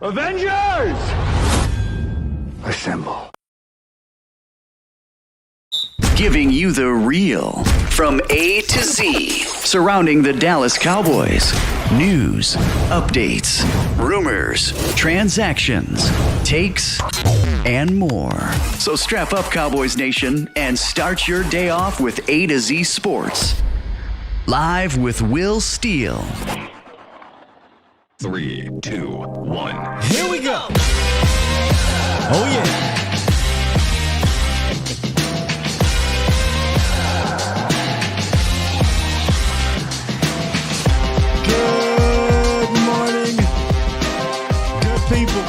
Avengers! Assemble. Giving you the real from A to Z surrounding the Dallas Cowboys. News, updates, rumors, transactions, takes, and more. So strap up, Cowboys Nation, and start your day off with A to Z Sports. Live with Will Steele. 3, 2, 1. Here we go. Oh, yeah. Good morning, good people.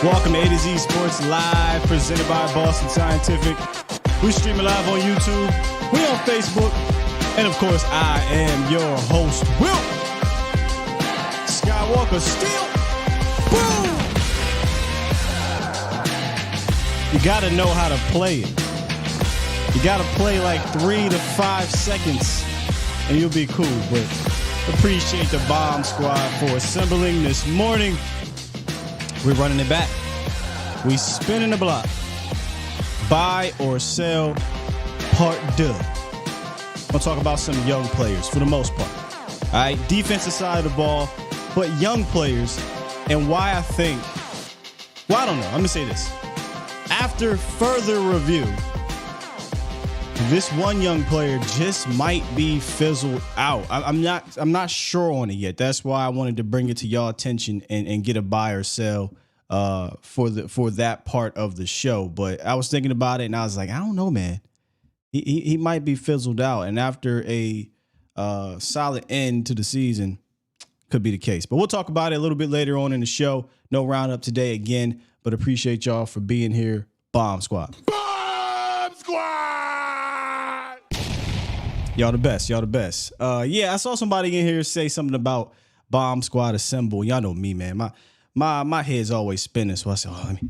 Welcome to A to Z Sports Live, presented by Boston Scientific. We stream it live on YouTube. We on Facebook. And, of course, I am your host, Will Skywalker Steele. Boom! You got to know how to play it. You got to play like 3 to 5 seconds, and you'll be cool. But appreciate the Bomb Squad for assembling this morning. We're running it back. We spinning the block. Buy or sell, part 2. I'll talk about some young players for the most part. All right, defensive side of the ball, but young players, and why I think, well, I don't know. I'm gonna say this. After further review, this one young player just might be fizzled out. I'm not sure on it yet. That's why I wanted to bring it to y'all attention and get a buy or sell for that part of the show. But I was thinking about it and I was like, I don't know, man. He might be fizzled out, and after a solid end to the season, could be the case. But we'll talk about it a little bit later on in the show. No roundup today again, but appreciate y'all for being here. Bomb Squad. Bomb Squad! Y'all the best. Y'all the best. Yeah, I saw somebody in here say something about Bomb Squad Assemble. Y'all know me, man. My head's always spinning, so I said, oh, let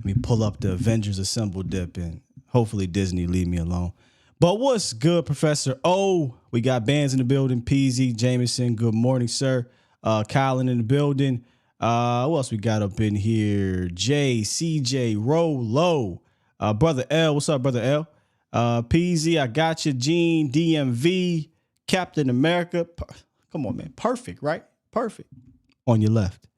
me pull up the Avengers Assemble dip, and hopefully Disney leave me alone. But what's good, Professor O? We got bands in the building. PZ, Jameson, good morning, sir. Kylan in the building. Who else we got up in here? Jay, CJ, Rolo. Brother L, what's up, Brother L? PZ, I got you. Gene, DMV, Captain America. Come on, man. Perfect, right? Perfect. On your left.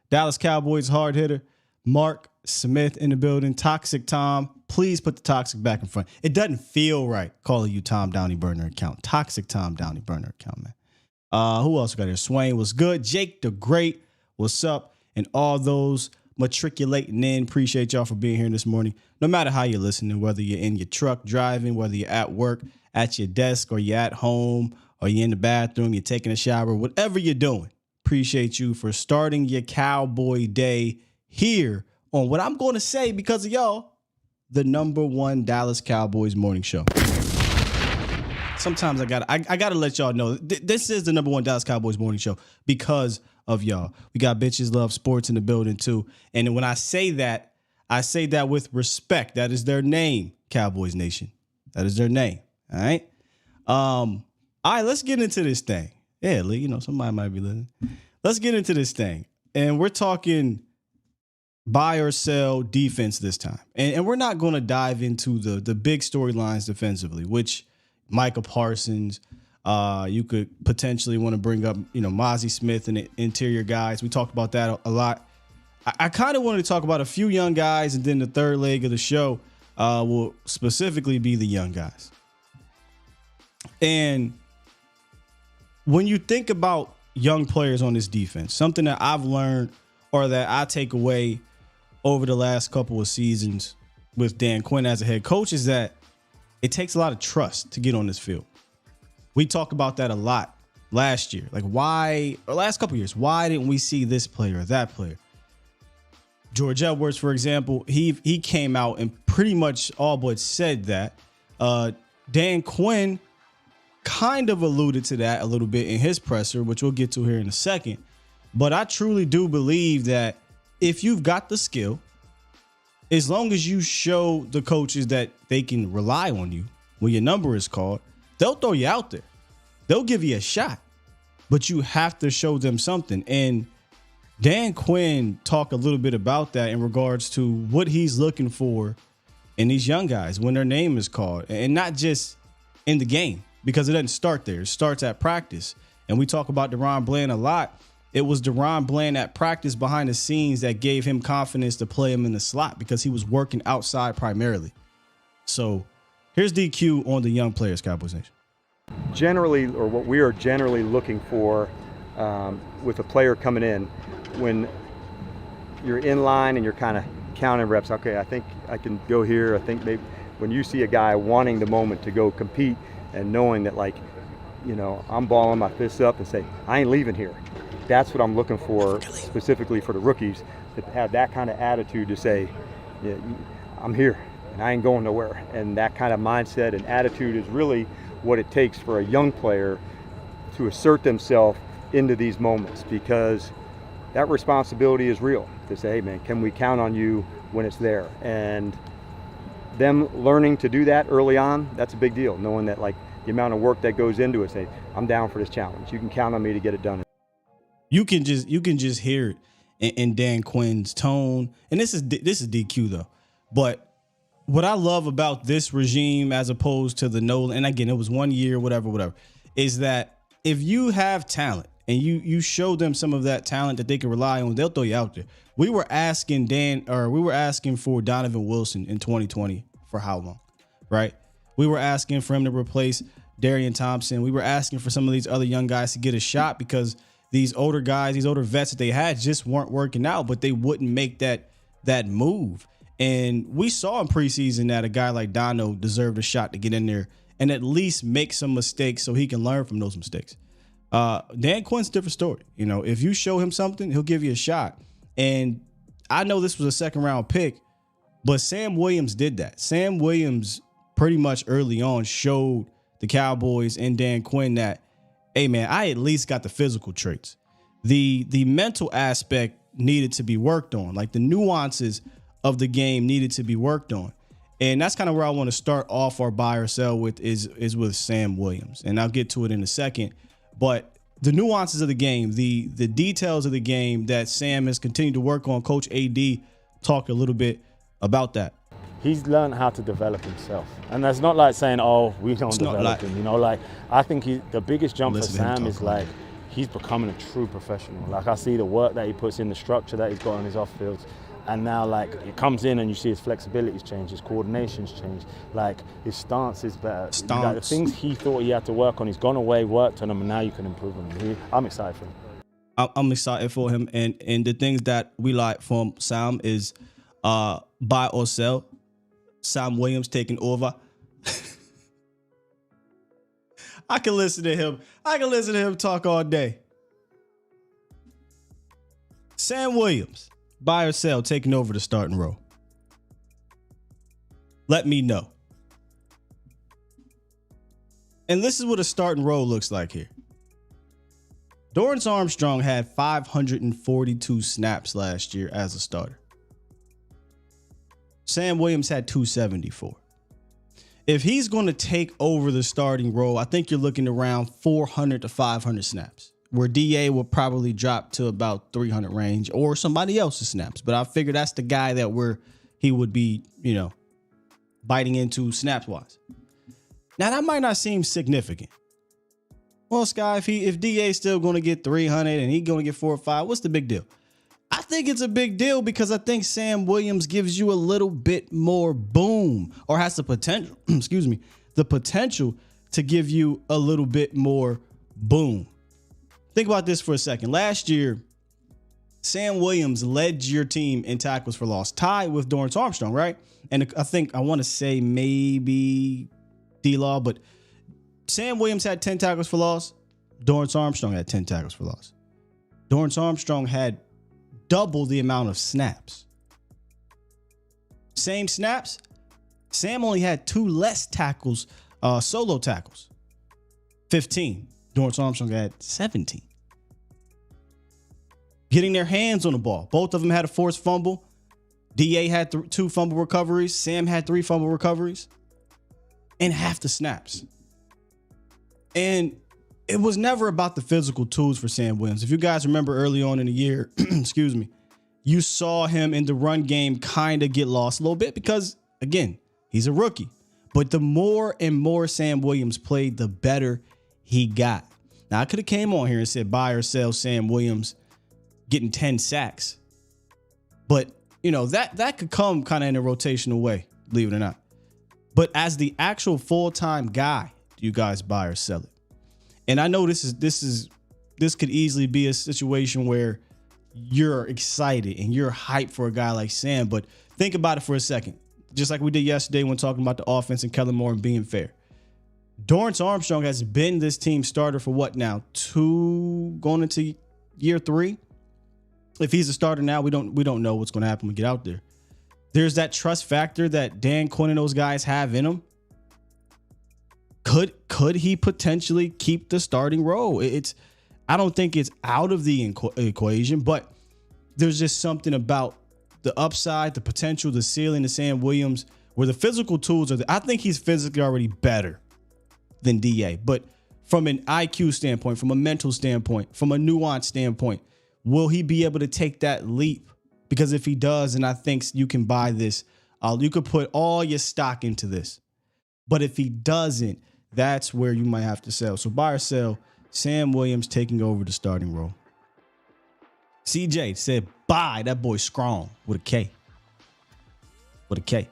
Dallas Cowboys hard hitter. Mark Smith in the building. Toxic Tom. Please put the toxic back in front. It doesn't feel right calling you Tom Downey Burner account. Toxic Tom Downey Burner account, man. Who else we got here? Swain was good. Jake the Great, what's up? And all those matriculating in. Appreciate y'all for being here this morning. No matter how you're listening, whether you're in your truck driving, whether you're at work, at your desk, or you're at home, or you're in the bathroom, you're taking a shower, whatever you're doing. Appreciate you for starting your Cowboy day here on what I'm going to say, because of y'all, the #1 Dallas Cowboys morning show. Sometimes I gotta let y'all know this is the #1 Dallas Cowboys morning show because of y'all. We got bitches love sports in the building too, and when I say that with respect. That is their name, Cowboys Nation. That is their name. All right. All right. Let's get into this thing. Yeah, Lee. You know somebody might be listening. Let's get into this thing, and we're talking buy or sell defense this time. And we're not going to dive into the big storylines defensively, which Micah Parsons, you could potentially want to bring up, Mozzie Smith and the interior guys. We talked about that a lot. I kind of wanted to talk about a few young guys, and then the third leg of the show will specifically be the young guys. And when you think about young players on this defense, something that I've learned or that I take away over the last couple of seasons with Dan Quinn as a head coach is that it takes a lot of trust to get on this field. We talked about that a lot last year. Like last couple of years, why didn't we see this player or that player? George Edwards, for example, he came out and pretty much all but said that. Dan Quinn kind of alluded to that a little bit in his presser, which we'll get to here in a second. But I truly do believe that if you've got the skill, as long as you show the coaches that they can rely on you when your number is called, they'll throw you out there. They'll give you a shot, but you have to show them something. And Dan Quinn talked a little bit about that in regards to what he's looking for in these young guys when their name is called, and not just in the game, because it doesn't start there. It starts at practice. And we talk about DaRon Bland a lot. It was DaRon Bland at practice behind the scenes that gave him confidence to play him in the slot because he was working outside primarily. So here's DQ on the young players, Cowboys Nation. Generally, or what we are generally looking for with a player coming in, when you're in line and you're kind of counting reps, okay, I think I can go here. I think maybe when you see a guy wanting the moment to go compete and knowing that, like, you know, I'm balling my fists up and say, I ain't leaving here. That's what I'm looking for specifically for the rookies, to have that kind of attitude to say, yeah, I'm here and I ain't going nowhere. And that kind of mindset and attitude is really what it takes for a young player to assert themselves into these moments, because that responsibility is real, to say, hey man, can we count on you when it's there? And them learning to do that early on, that's a big deal, knowing that, like, the amount of work that goes into it, say, I'm down for this challenge. You can count on me to get it done. You can just hear it in Dan Quinn's tone. And this is DQ though. But what I love about this regime as opposed to the Nolan, and again, it was 1 year, whatever, is that if you have talent and you show them some of that talent that they can rely on, they'll throw you out there. We were asking for Donovan Wilson in 2020 for how long, right? We were asking for him to replace Darian Thompson. We were asking for some of these other young guys to get a shot because these older guys, these older vets that they had just weren't working out, but they wouldn't make that move. And we saw in preseason that a guy like Dono deserved a shot to get in there and at least make some mistakes so he can learn from those mistakes. Dan Quinn's a different story. You know, if you show him something, he'll give you a shot. And I know this was a second round pick, but Sam Williams did that. Sam Williams pretty much early on showed the Cowboys and Dan Quinn that, hey man, I at least got the physical traits. The mental aspect needed to be worked on. Like the nuances of the game needed to be worked on. And that's kind of where I want to start off our buy or sell with is with Sam Williams. And I'll get to it in a second. But the nuances of the game, the details of the game that Sam has continued to work on. Coach AD talked a little bit about that. He's learned how to develop himself. And that's not like saying, oh, we don't develop him. You know, like, I think the biggest jump for Sam is like, he's becoming a true professional. Like, I see the work that he puts in, the structure that he's got on his off fields. And now, like, it comes in and you see his flexibility's changed, his coordination's changed, like, his stance is better. Like, the things he thought he had to work on, he's gone away, worked on them, and now you can improve on them. I'm excited for him. I'm excited for him. And the things that we like from Sam is buy or sell. Sam Williams taking over. I can listen to him talk all day. Sam Williams, buy or sell, taking over the starting role. Let me know. And this is what a starting role looks like here. Dorrance Armstrong had 542 snaps last year as a starter. Sam Williams had 274. If he's going to take over the starting role, I think you're looking around 400 to 500 snaps, where DA will probably drop to about 300 range or somebody else's snaps. But I figure that's the guy that he would be, you know, biting into snaps wise. Now that might not seem significant. Well, Sky, if DA is still going to get 300 and he's going to get 4 or 5, what's the big deal? I think it's a big deal because I think Sam Williams gives you a little bit more boom, or has the potential, the potential to give you a little bit more boom. Think about this for a second. Last year, Sam Williams led your team in tackles for loss, tied with Dorrance Armstrong, right? And I want to say maybe D-Law, but Sam Williams had 10 tackles for loss. Dorrance Armstrong had 10 tackles for loss. Dorrance Armstrong had double the amount of snaps. Same snaps. Sam only had 2 less tackles, solo tackles. 15. Dorrance Armstrong had 17. Getting their hands on the ball. Both of them had a forced fumble. DA had 2 fumble recoveries. Sam had 3 fumble recoveries. And half the snaps. And it was never about the physical tools for Sam Williams. If you guys remember early on in the year, excuse me, you saw him in the run game kind of get lost a little bit because, again, he's a rookie. But the more and more Sam Williams played, the better he got. Now, I could have came on here and said buy or sell Sam Williams getting 10 sacks. But, that could come kind of in a rotational way, believe it or not. But as the actual full-time guy, do you guys buy or sell it? And I know this could easily be a situation where you're excited and you're hyped for a guy like Sam, but think about it for a second. Just like we did yesterday when talking about the offense and Kellen Moore and being fair. Dorrance Armstrong has been this team's starter for what now? 2 going into year 3. If he's a starter now, we don't know what's going to happen when we get out there. There's that trust factor that Dan Quinn and those guys have in him. Could he potentially keep the starting role? I don't think it's out of the equation, but there's just something about the upside, the potential, the ceiling of Sam Williams, where the physical tools are. I think he's physically already better than DA, but from an IQ standpoint, from a mental standpoint, from a nuance standpoint, will he be able to take that leap? Because if he does, and I think you can buy this, you could put all your stock into this. But if he doesn't, that's where you might have to sell. So buy or sell, Sam Williams taking over the starting role. CJ said, buy. That boy strong with a K. With a K.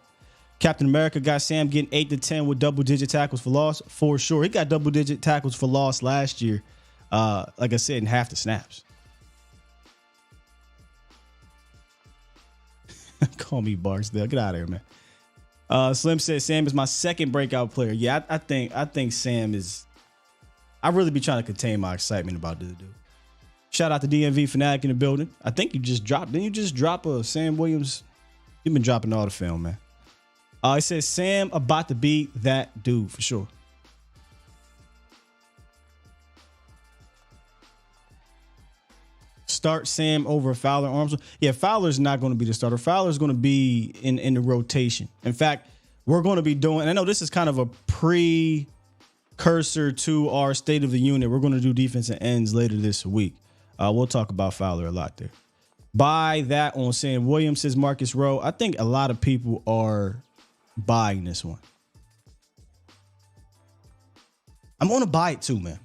Captain America got Sam getting 8 to 10 with double-digit tackles for loss for sure. He got double-digit tackles for loss last year, like I said, in half the snaps. Call me Barksdale. Get out of here, man. Slim says Sam is my second breakout player. Yeah, I think Sam is. I really be trying to contain my excitement about this dude. Shout out to DMV Fanatic in the building. I think you just dropped. Didn't you just drop a Sam Williams? You've been dropping all the film, man. It says Sam about to be that dude for sure. Start Sam over Fowler Armstrong. Yeah, Fowler's not going to be the starter. Fowler's going to be in the rotation. In fact, we're going to be doing, and I know this is kind of a precursor to our state of the unit. We're going to do defensive ends later this week. We'll talk about Fowler a lot there. Buy that on Sam Williams, says Marcus Rowe. I think a lot of people are buying this one. I'm going to buy it too, man.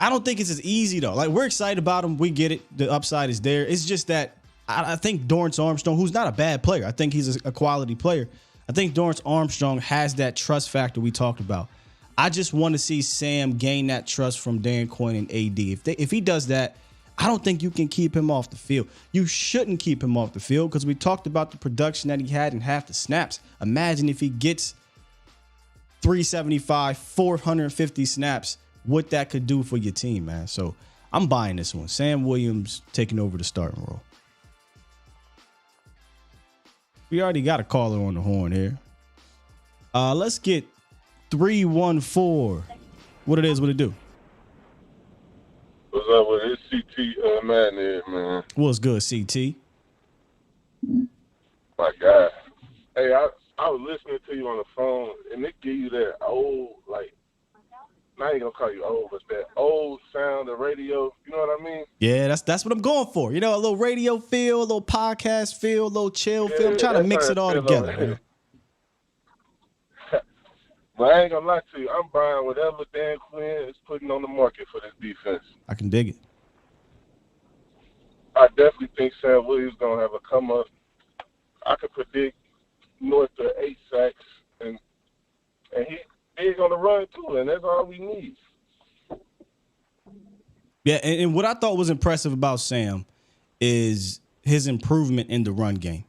I don't think it's as easy, though. Like, we're excited about him. We get it. The upside is there. It's just that I think Dorrance Armstrong, who's not a bad player, I think he's a quality player. I think Dorrance Armstrong has that trust factor we talked about. I just want to see Sam gain that trust from Dan Quinn and AD. If he does that, I don't think you can keep him off the field. You shouldn't keep him off the field because we talked about the production that he had in half the snaps. Imagine if he gets 375, 450 snaps, what that could do for your team, man. So I'm buying this one. Sam Williams taking over the starting role. We already got a caller on the horn here. Let's get 314. What it is, what it do? What's up with this CT Madden, man? What's good, CT? My God. Hey, I was listening to you on the phone, and it give you that old, like, I ain't gonna call you old, but that old sound of radio. You know what I mean? Yeah, that's what I'm going for. You know, a little radio feel, a little podcast feel, a little chill feel. I'm trying to mix it all together. But I ain't gonna lie to you. I'm buying whatever Dan Quinn is putting on the market for this defense. I can dig it. I definitely think Sam Williams gonna have a come up. I could predict north of 8 sacks, and he big on the run too, and that's all we need. Yeah, and what I thought was impressive about Sam is his improvement in the run game.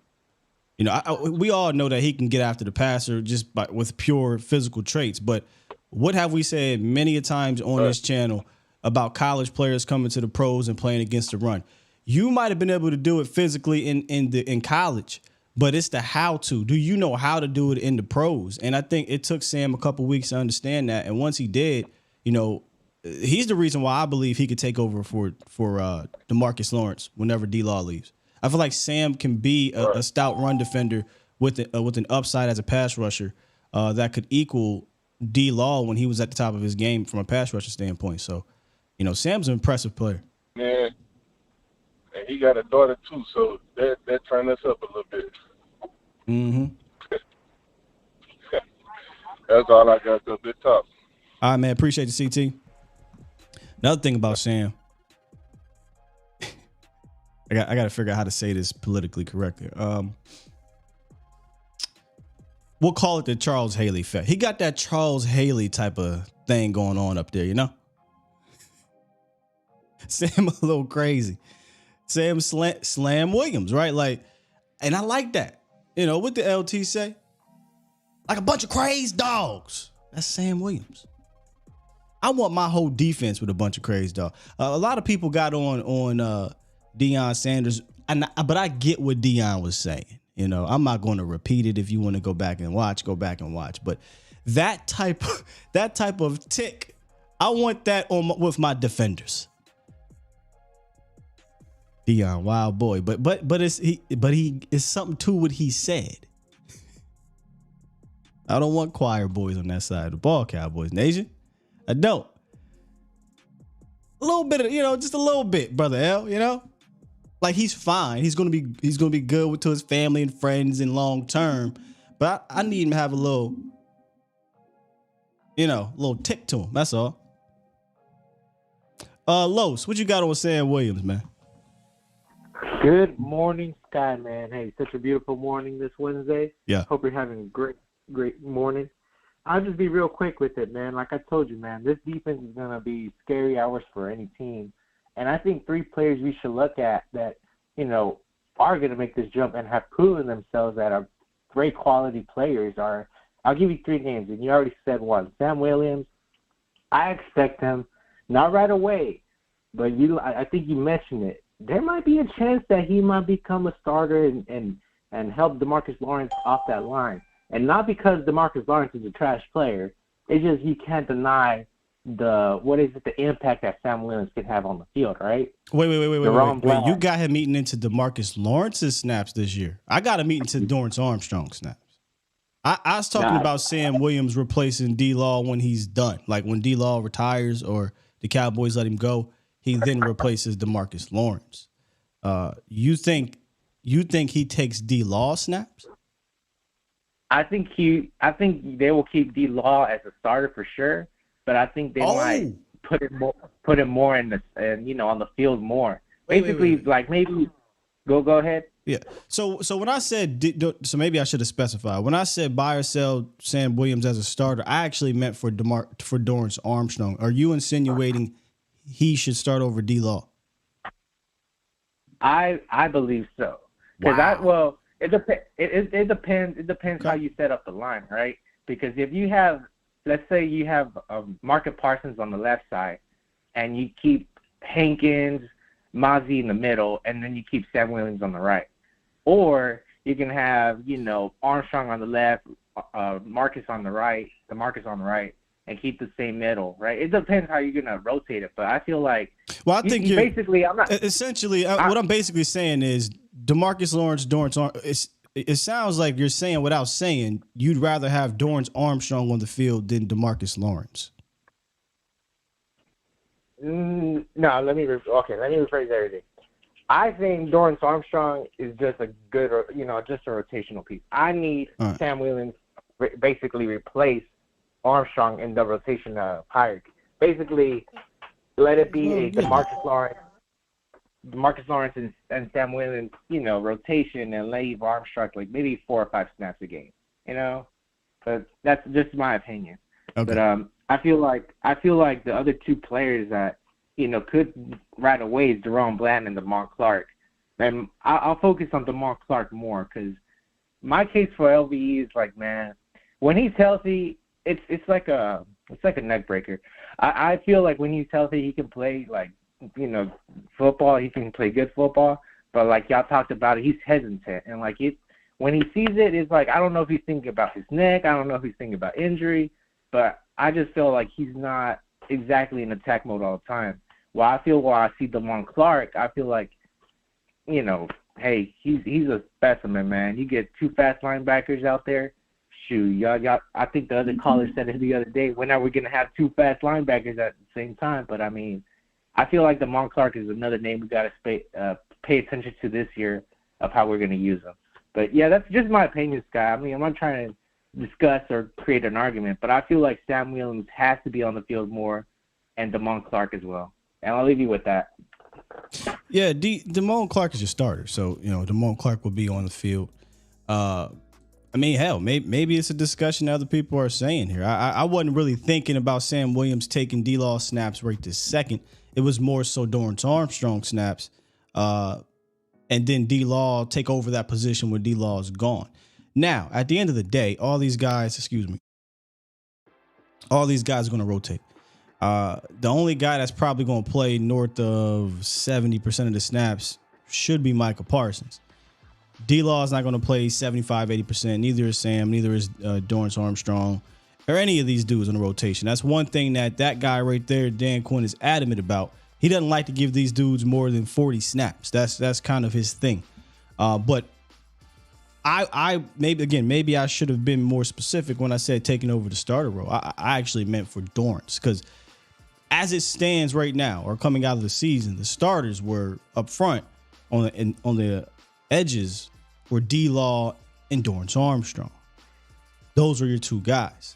You know, we all know that he can get after the passer just with pure physical traits. But what have we said many a times on this channel about college players coming to the pros and playing against the run? You might have been able to do it physically in college, but it's the how to. Do you know how to do it in the pros? And I think it took Sam a couple weeks to understand that. And once he did, you know, he's the reason why I believe he could take over for DeMarcus Lawrence whenever D-Law leaves. I feel like Sam can be a stout run defender with an upside as a pass rusher that could equal D Law when he was at the top of his game from a pass rusher standpoint. So, Sam's an impressive player. Yeah. And he got a daughter too, so that turned us up a little bit. Mm-hmm. That's all I got. Good talk. All right, man. Appreciate the CT. Another thing about Sam, I got to figure out how to say this politically correctly. We'll call it the Charles Haley effect. He got that Charles Haley type of thing going on up there, Sam a little crazy. Sam Slam Williams, right? Like, and I like that. What the LT say? Like a bunch of crazed dogs. That's Sam Williams. I want my whole defense with a bunch of crazed dogs. A lot of people got on Deion Sanders, but I get what Deion was saying. I'm not going to repeat it. If you want to go back and watch, go back and watch. But that type of tick, I want that with my defenders. Deion, wild boy, but it's something to what he said. I don't want choir boys on that side of the ball, Cowboys Nation. I don't. A little bit of, just a little bit, brother L. Like he's fine. He's gonna be good to his family and friends in long term. But I need him to have a little, little tick to him. That's all. Los, what you got on Sam Williams, man? Good morning, Sky, man. Hey, such a beautiful morning this Wednesday. Yeah. Hope you're having a great morning. I'll just be real quick with it, man. Like I told you, man, this defense is going to be scary hours for any team. And I think 3 players we should look at that, are going to make this jump and have proven themselves that are great quality players are, I'll give you 3 names, and you already said one. Sam Williams, I expect him, not right away, but I think you mentioned it. There might be a chance that he might become a starter and help DeMarcus Lawrence off that line. And not because DeMarcus Lawrence is a trash player. It's just you can't deny the impact that Sam Williams can have on the field, right? Wait. You got him eating into DeMarcus Lawrence's snaps this year. I got him eating into Dorrance Armstrong snaps. I was talking about Sam Williams replacing D-Law when he's done. Like when D-Law retires or the Cowboys let him go, he then replaces DeMarcus Lawrence. You think he takes D-Law snaps? I think they will keep D-Law as a starter for sure, but I think they might put him more on the field more. Basically, wait. Like maybe go ahead. Yeah. So when I said so maybe I should have specified. When I said buy or sell Sam Williams as a starter, I actually meant for Dorrance Armstrong. Are you insinuating he should start over D-Law? I believe so. Wow. It depends. It depends how you set up the line, right? Because if you have, let's say you have Marcus Parsons on the left side, and you keep Hankins, Mozzie in the middle, and then you keep Sam Williams on the right, or you can have Armstrong on the left, Marcus on the right, and keep the same middle, right? It depends how you're gonna rotate it, but I feel like I think you're basically. I'm not essentially what I'm basically saying is DeMarcus Lawrence, Dorrance. It sounds like you're saying without saying you'd rather have Dorrance Armstrong on the field than DeMarcus Lawrence. No, let me rephrase everything. I think Dorrance Armstrong is just a good, just a rotational piece. I need Sam Williams basically replace Armstrong in the rotation hierarchy. Basically, let it be a DeMarcus Lawrence and Sam Williams, rotation, and leave Armstrong like maybe 4 or 5 snaps a game, But that's just my opinion. Okay. But I feel like the other 2 players that could right away is Jerome Blanton and DeMond Clark, and I'll focus on DeMond Clark more because my case for LVE is like, man, when he's healthy, it's like a neck breaker. I feel like when he's healthy, he can play like football. He can play good football, but like y'all talked about it, he's hesitant, and like when he sees it, it's like I don't know if he's thinking about his neck. I don't know if he's thinking about injury, but I just feel like he's not exactly in attack mode all the time. While I see DeMond Clark, I feel like, hey, he's a specimen, man. You get 2 fast linebackers out there, y'all. I think the other caller said it the other day. When are we gonna have two fast linebackers at the same time? But I mean, I feel like Damon Clark is another name we gotta pay attention to this year of how we're gonna use him. But yeah, that's just my opinion, Sky. I mean, I'm not trying to discuss or create an argument, but I feel like Sam Williams has to be on the field more, and Damon Clark as well. And I'll leave you with that. Yeah, Damon Clark is your starter, so Damon Clark will be on the field. I mean, hell, maybe it's a discussion that other people are saying here. I wasn't really thinking about Sam Williams taking D-Law snaps right this second. It was more so Dorrance Armstrong snaps, and then D-Law take over that position when D-Law is gone. Now, at the end of the day, all these guys are going to rotate. The only guy that's probably going to play north of 70% of the snaps should be Micah Parsons. D-Law is not going to play 75, 80%. Neither is Sam. Neither is Dorrance Armstrong or any of these dudes on the rotation. That's one thing that guy right there, Dan Quinn, is adamant about. He doesn't like to give these dudes more than 40 snaps. That's kind of his thing. But I maybe I should have been more specific when I said taking over the starter role. I actually meant for Dorrance, because as it stands right now, or coming out of the season, the starters were up front on the edges were D-Law and Dorrance Armstrong. Those were your two guys.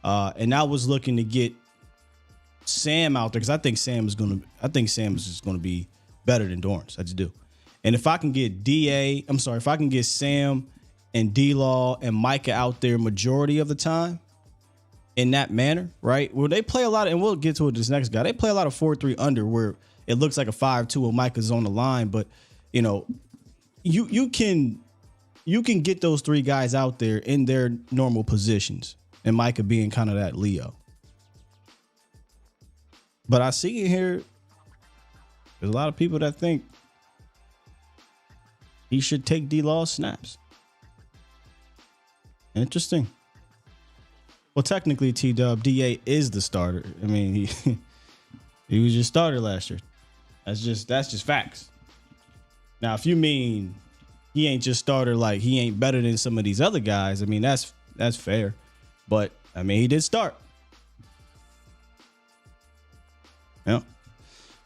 And I was looking to get Sam out there because I think Sam is just going to be better than Dorrance. I just do. And if I can get Sam and D-Law and Micah out there majority of the time in that manner, right? Where they play a lot, and we'll get to it this next guy. They play a lot of 4-3 under where it looks like a 5-2 when Micah's on the line, but you can get those three guys out there in their normal positions, and Micah being kind of that Leo. But I see in here, there's a lot of people that think he should take D-Law snaps. Interesting. Well, technically, T-Dub, DA is the starter. I mean, he was your starter last year. That's just facts. Now, if you mean he ain't just starter, like he ain't better than some of these other guys, I mean, that's fair. But, I mean, he did start. Yeah.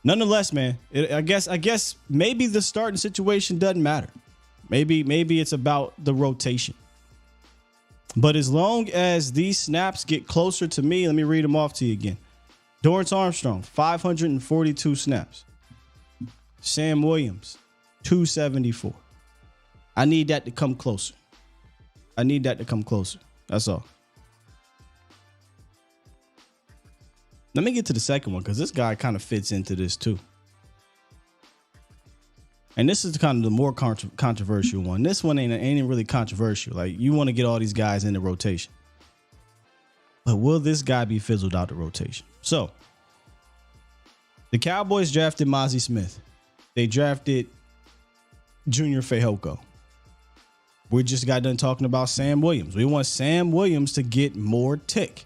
Nonetheless, man, I guess maybe the starting situation doesn't matter. Maybe it's about the rotation. But as long as these snaps get closer to me, let me read them off to you again. Dorrance Armstrong, 542 snaps. Sam Williams, 274. I need that to come closer. That's all. Let me get to the second one because this guy kind of fits into this too. And this is kind of the more controversial one. This one ain't really controversial. Like, you want to get all these guys in the rotation. But will this guy be fizzled out the rotation? So, the Cowboys drafted Mozzie Smith. They drafted Junior Fehoko. We just got done talking about Sam Williams. We want Sam Williams to get more tick.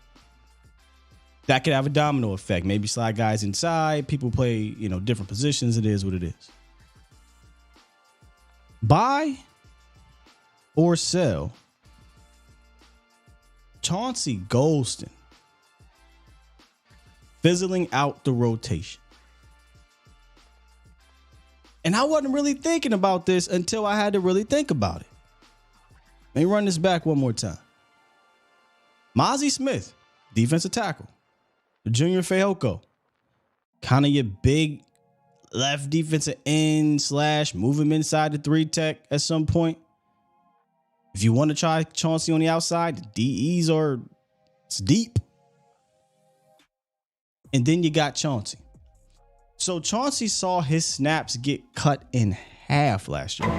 That could have a domino effect. Maybe slide guys inside. People play, different positions. It is what it is. Buy or sell Chauncey Golston, fizzling out the rotation. And I wasn't really thinking about this until I had to really think about it. Let me run this back one more time. Mozzie Smith, defensive tackle. Junior Fehoko, kind of your big left defensive end / move him inside the 3 tech at some point. If you want to try Chauncey on the outside, the DEs are deep. And then you got Chauncey. So Chauncey saw his snaps get cut in half last year.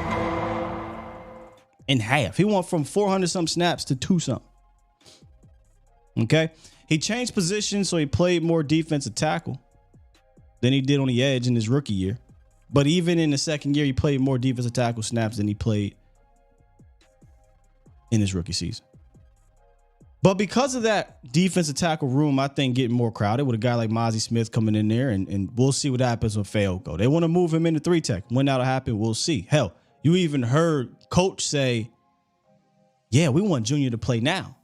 In half. He went from 400 some snaps to 2 something. Okay. He changed positions, so he played more defensive tackle than he did on the edge in his rookie year. But even in the second year, he played more defensive tackle snaps than he played in his rookie season. But because of that defensive tackle room, I think getting more crowded with a guy like Mozzie Smith coming in there, and we'll see what happens with Fehoko. They want to move him into 3 tech. When that'll happen, we'll see. Hell, you even heard Coach say, yeah, we want Junior to play now.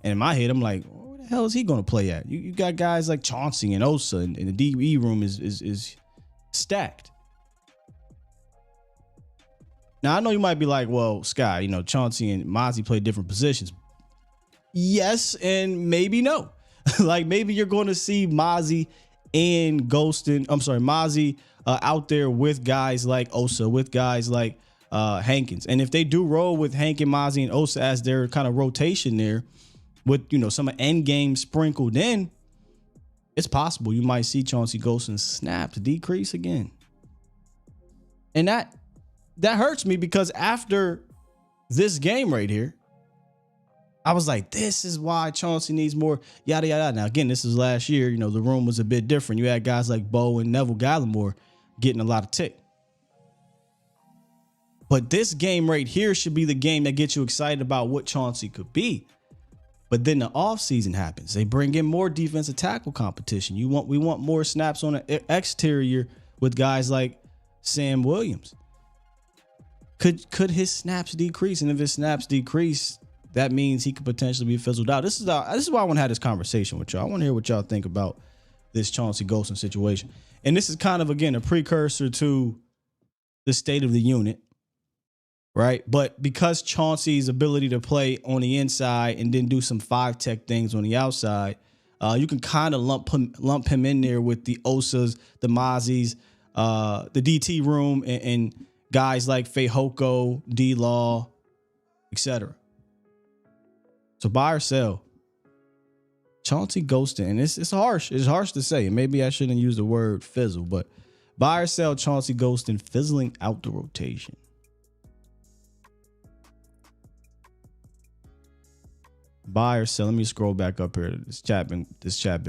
And in my head, I'm like, where the hell is he going to play at? You got guys like Chauncey and Osa, and the DE room is stacked. Now, I know you might be like, well, Sky, you know, Chauncey and Mozzie play different positions. Yes, and maybe no. Like, maybe you're going to see Mozzie and Mozzie out there with guys like Osa, with guys like Hankins. And if they do roll with Hank and Mozzie and Osa as their kind of rotation there, with, you know, some end game sprinkled in, it's possible you might see Chauncey Golston's snaps decrease again. And that hurts me, because after this game right here, I was like, this is why Chauncey needs more yada yada. Now, again, this is last year. You know, the room was a bit different. You had guys like Bo and Neville Gallimore getting a lot of tick. But this game right here should be the game that gets you excited about what Chauncey could be. But then the offseason happens. They bring in more defensive tackle competition. We want more snaps on the exterior with guys like Sam Williams. Could his snaps decrease? And if his snaps decrease, that means he could potentially be fizzled out. This is why I want to have this conversation with y'all. I want to hear what y'all think about this Chauncey Golston situation. And this is kind of, again, a precursor to the state of the unit, right? But because Chauncey's ability to play on the inside and then do some 5-tech things on the outside, you can kind of lump him in there with the Osas, the Mozzies, the DT room, and guys like Fehoko, D-Law, etc. So buy or sell. Chauncey Golston, and it's harsh. It's harsh to say. Maybe I shouldn't use the word fizzle, but buy or sell Chauncey Golston fizzling out the rotation. Buy or sell. Let me scroll back up here. This chat been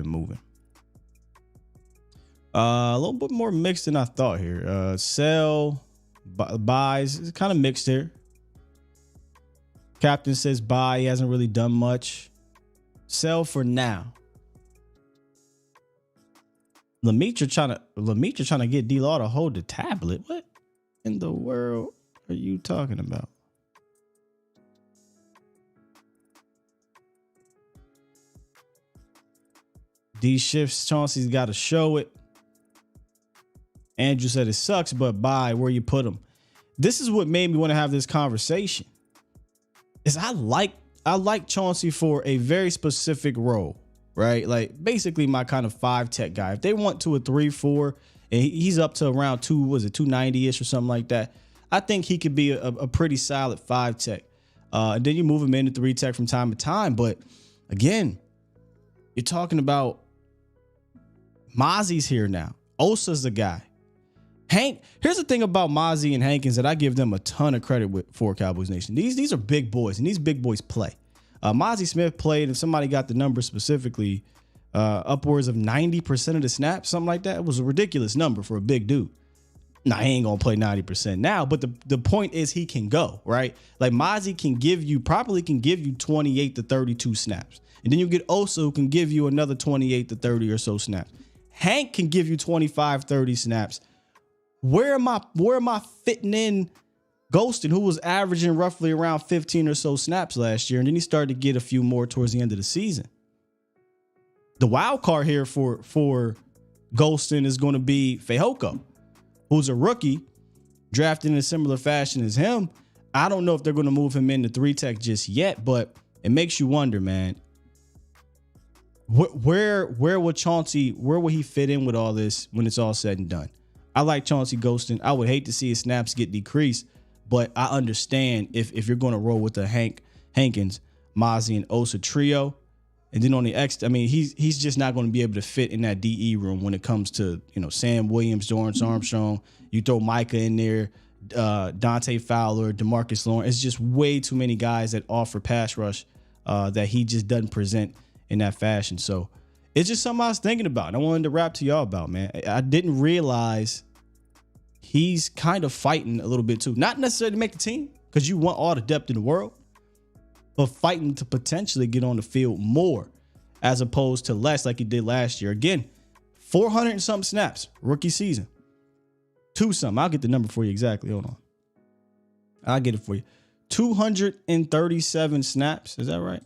moving. A little bit more mixed than I thought here. Sell, buys. It's kind of mixed here. Captain says buy. He hasn't really done much. Sell for now. Lemaitre trying to get D-Law to hold the tablet. What in the world are you talking about? D shifts. Chauncey's got to show it. Andrew said it sucks, but buy where you put him. This is what made me want to have this conversation. Is I like Chauncey for a very specific role, right? Like basically my kind of 5-tech guy. If they want to a 3-4 and he's up to around 290-ish or something like that, I think he could be a pretty solid 5-tech. And then you move him into 3-tech from time to time. But again, you're talking about Mozzie's here now. Osa's the guy. Hank, here's the thing about Mozzie and Hankins that I give them a ton of credit for, Cowboys Nation. These are big boys, and these big boys play. Mozzie Smith played, and somebody got the number specifically, upwards of 90% of the snaps, something like that. It was a ridiculous number for a big dude. Now, he ain't going to play 90% now, but the point is he can go, right? Like Mozzie can give you 28 to 32 snaps. And then you get Osa, who can give you another 28 to 30 or so snaps. Hank can give you 25, 30 snaps. Where am I fitting in Golston, who was averaging roughly around 15 or so snaps last year, and then he started to get a few more towards the end of the season? The wild card here for Golston is going to be Fehoko, who's a rookie, drafted in a similar fashion as him. I don't know if they're going to move him into 3-tech just yet, but it makes you wonder, man. Where will he fit in with all this when it's all said and done? I like Chauncey Golston. I would hate to see his snaps get decreased, but I understand if you're going to roll with the Hankins, Mozzie, and Osa trio, and then on the X, I mean, he's just not going to be able to fit in that DE room when it comes to, you know, Sam Williams, Dorrance Armstrong. You throw Micah in there, Dante Fowler, DeMarcus Lawrence. It's just way too many guys that offer pass rush that he just doesn't present in that fashion. So it's just something I was thinking about, and I wanted to rap to y'all about, man. I didn't realize he's kind of fighting a little bit too. Not necessarily to make the team, because you want all the depth in the world, but fighting to potentially get on the field more as opposed to less like he did last year. Again, 400 and something snaps, rookie season. 2-something. I'll get the number for you exactly. Hold on. I'll get it for you. 237 snaps. Is that right?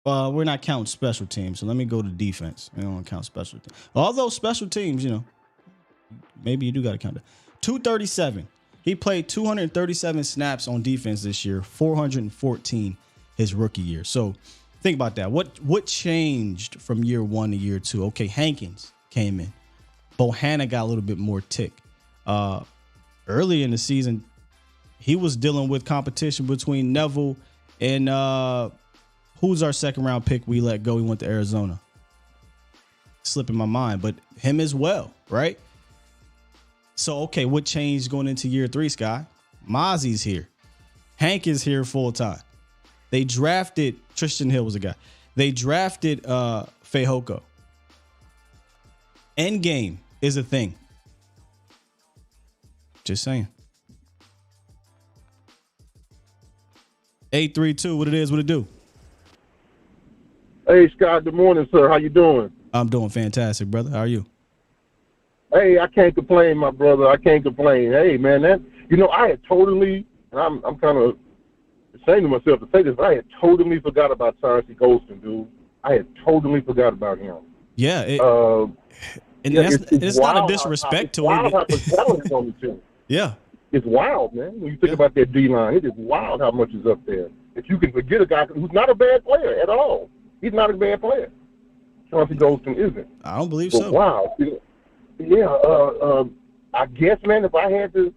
We're not counting special teams, so let me go to defense. We don't want to count special teams. Although special teams, maybe you do got to count that. 237. He played 237 snaps on defense this year, 414 his rookie year. So think about that. What changed from year 1 to year 2? Okay, Hankins came in. Bohanna got a little bit more tick. Early in the season, he was dealing with competition between Neville and who's our second round pick we let go? He went to Arizona. Slipping my mind, but him as well, right? So, okay, what changed going into year 3, Sky? Mozzie's here. Hank is here full time. They drafted, Tristan Hill was a guy. They drafted Fehoko. Endgame is a thing. Just saying. 832, what it is, what it do? Hey, Scott, good morning, sir. How you doing? I'm doing fantastic, brother. How are you? Hey, I can't complain, my brother. I can't complain. Hey, man, I had totally, and I'm kind of ashamed of myself to say this, but I had totally forgot about Chauncey Golston, dude. I had totally forgot about him. Yeah. It's not a disrespect to him. On the team. Yeah. It's wild, man. When you think about that D-line, it is wild how much is up there. If you can forget a guy who's not a bad player at all. He's not a bad player. Chauncey Golston isn't. I don't believe but so. Wow. Yeah, I guess, man, if I had to,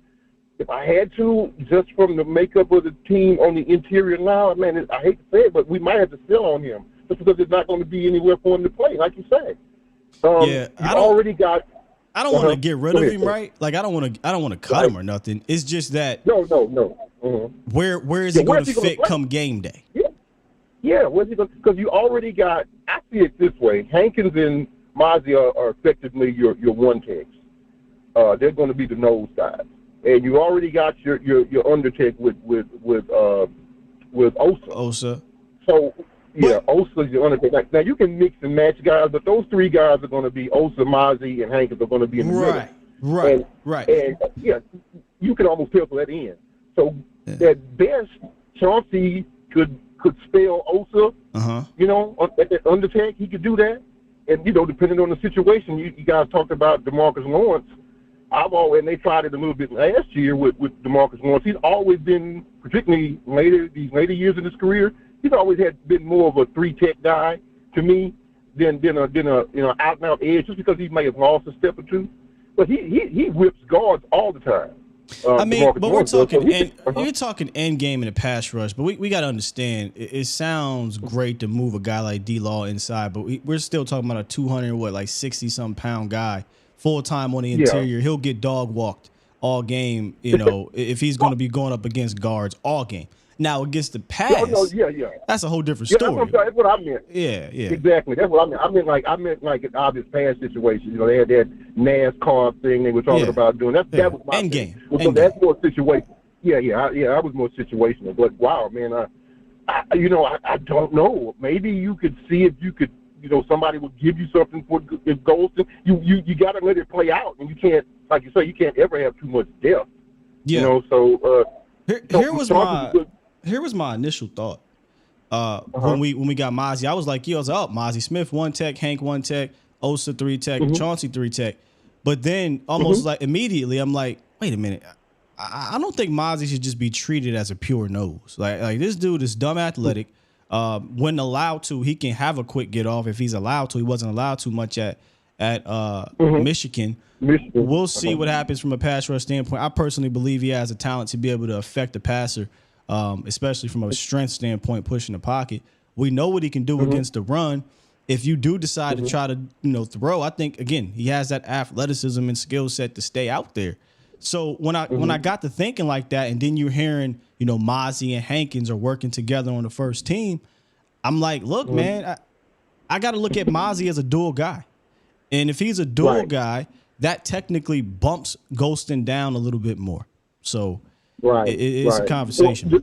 just from the makeup of the team on the interior now, man, I hate to say it, but we might have to sell on him just because there's not going to be anywhere for him to play, like you said. I don't want to get rid of him, right? Like I don't want to cut him or nothing. It's just that no. Mm-hmm. Where is he going to fit come game day? Yeah, where's he going? Because you already got. I see it this way: Hankins and Mozzie are effectively your one techs. They're going to be the nose guys, and you already got your undertech with Osa. So Osa's your undertech. Now you can mix and match guys, but those 3 guys are going to be Osa, Mozzie, and Hankins are going to be in the middle. Right. And you can almost pencil that in. So at best, Chauncey could spell Osa. At that undertake, he could do that. And depending on the situation, you guys talked about DeMarcus Lawrence. And they tried it a little bit last year with DeMarcus Lawrence. He's always been, particularly these later years in his career, he's always been more of a 3-tech guy to me than a out and out edge, just because he may have lost a step or two. But he whips guards all the time. But we're talking you're talking end game in a pass rush, but we got to understand it sounds great to move a guy like D-Law inside, but we're still talking about a 60-some pound guy full time on the interior. He'll get dog walked all game, if he's going to be going up against guards all game. Now against the pass, that's a whole different story. That's what I meant. Yeah. Exactly. That's what I meant. I meant like an obvious pass situation. They had that NASCAR thing they were talking about doing. That was my end game. That's more situation. I was more situational. But wow, man, I don't know. Maybe you could see if you could, somebody would give you something for Golston. You got to let it play out, and you can't, like you say, you can't ever have too much depth. Yeah. Here was my initial thought. When we got Mozzie, I was like, Mozzie Smith 1-tech, Hank 1-tech, Osa 3-tech, Chauncey 3-tech. But then almost like immediately I'm like, wait a minute. I don't think Mozzie should just be treated as a pure nose. Like this dude is dumb athletic. When allowed to, he can have a quick get off if he's allowed to. He wasn't allowed to much at Michigan. We'll see what happens from a pass rush standpoint. I personally believe he has a talent to be able to affect the passer, especially from a strength standpoint, pushing the pocket. We know what he can do against the run. If you do decide to try to throw, I think again he has that athleticism and skill set to stay out there. So when I got to thinking like that, and then you're hearing Mozzie and Hankins are working together on the first team, I'm like, look, man, I got to look at Mozzie as a dual guy, and if he's a dual guy, that technically bumps Golston down a little bit more. So it's a conversation. Well,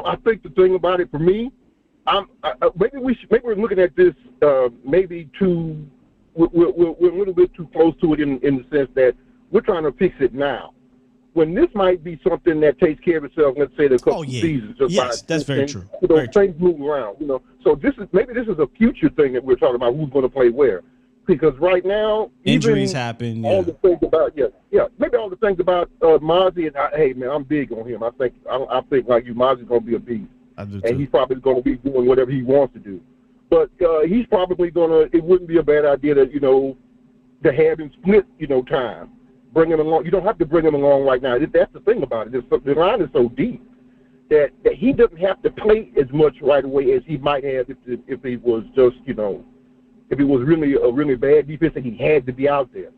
I think the thing about it for me, maybe we're looking at this maybe we're a little bit too close to it in the sense that we're trying to fix it now. when this might be something that takes care of itself, let's say, the couple seasons. Yes, that's very true. Things move around, So this is a future thing that we're talking about. Who's going to play where? Because right now, injuries happen. All the things about maybe all the things about Mozzie, and hey man, I'm big on him. I think like you, Mozzie's going to be a beast, and he's probably going to be doing whatever he wants to do. But he's probably going to. It wouldn't be a bad idea to to have him split time. Bring him along. You don't have to bring him along right now. That's the thing about it. The line is so deep that he doesn't have to play as much right away as he might have if he was just if it was really a really bad defense and he had to be out there.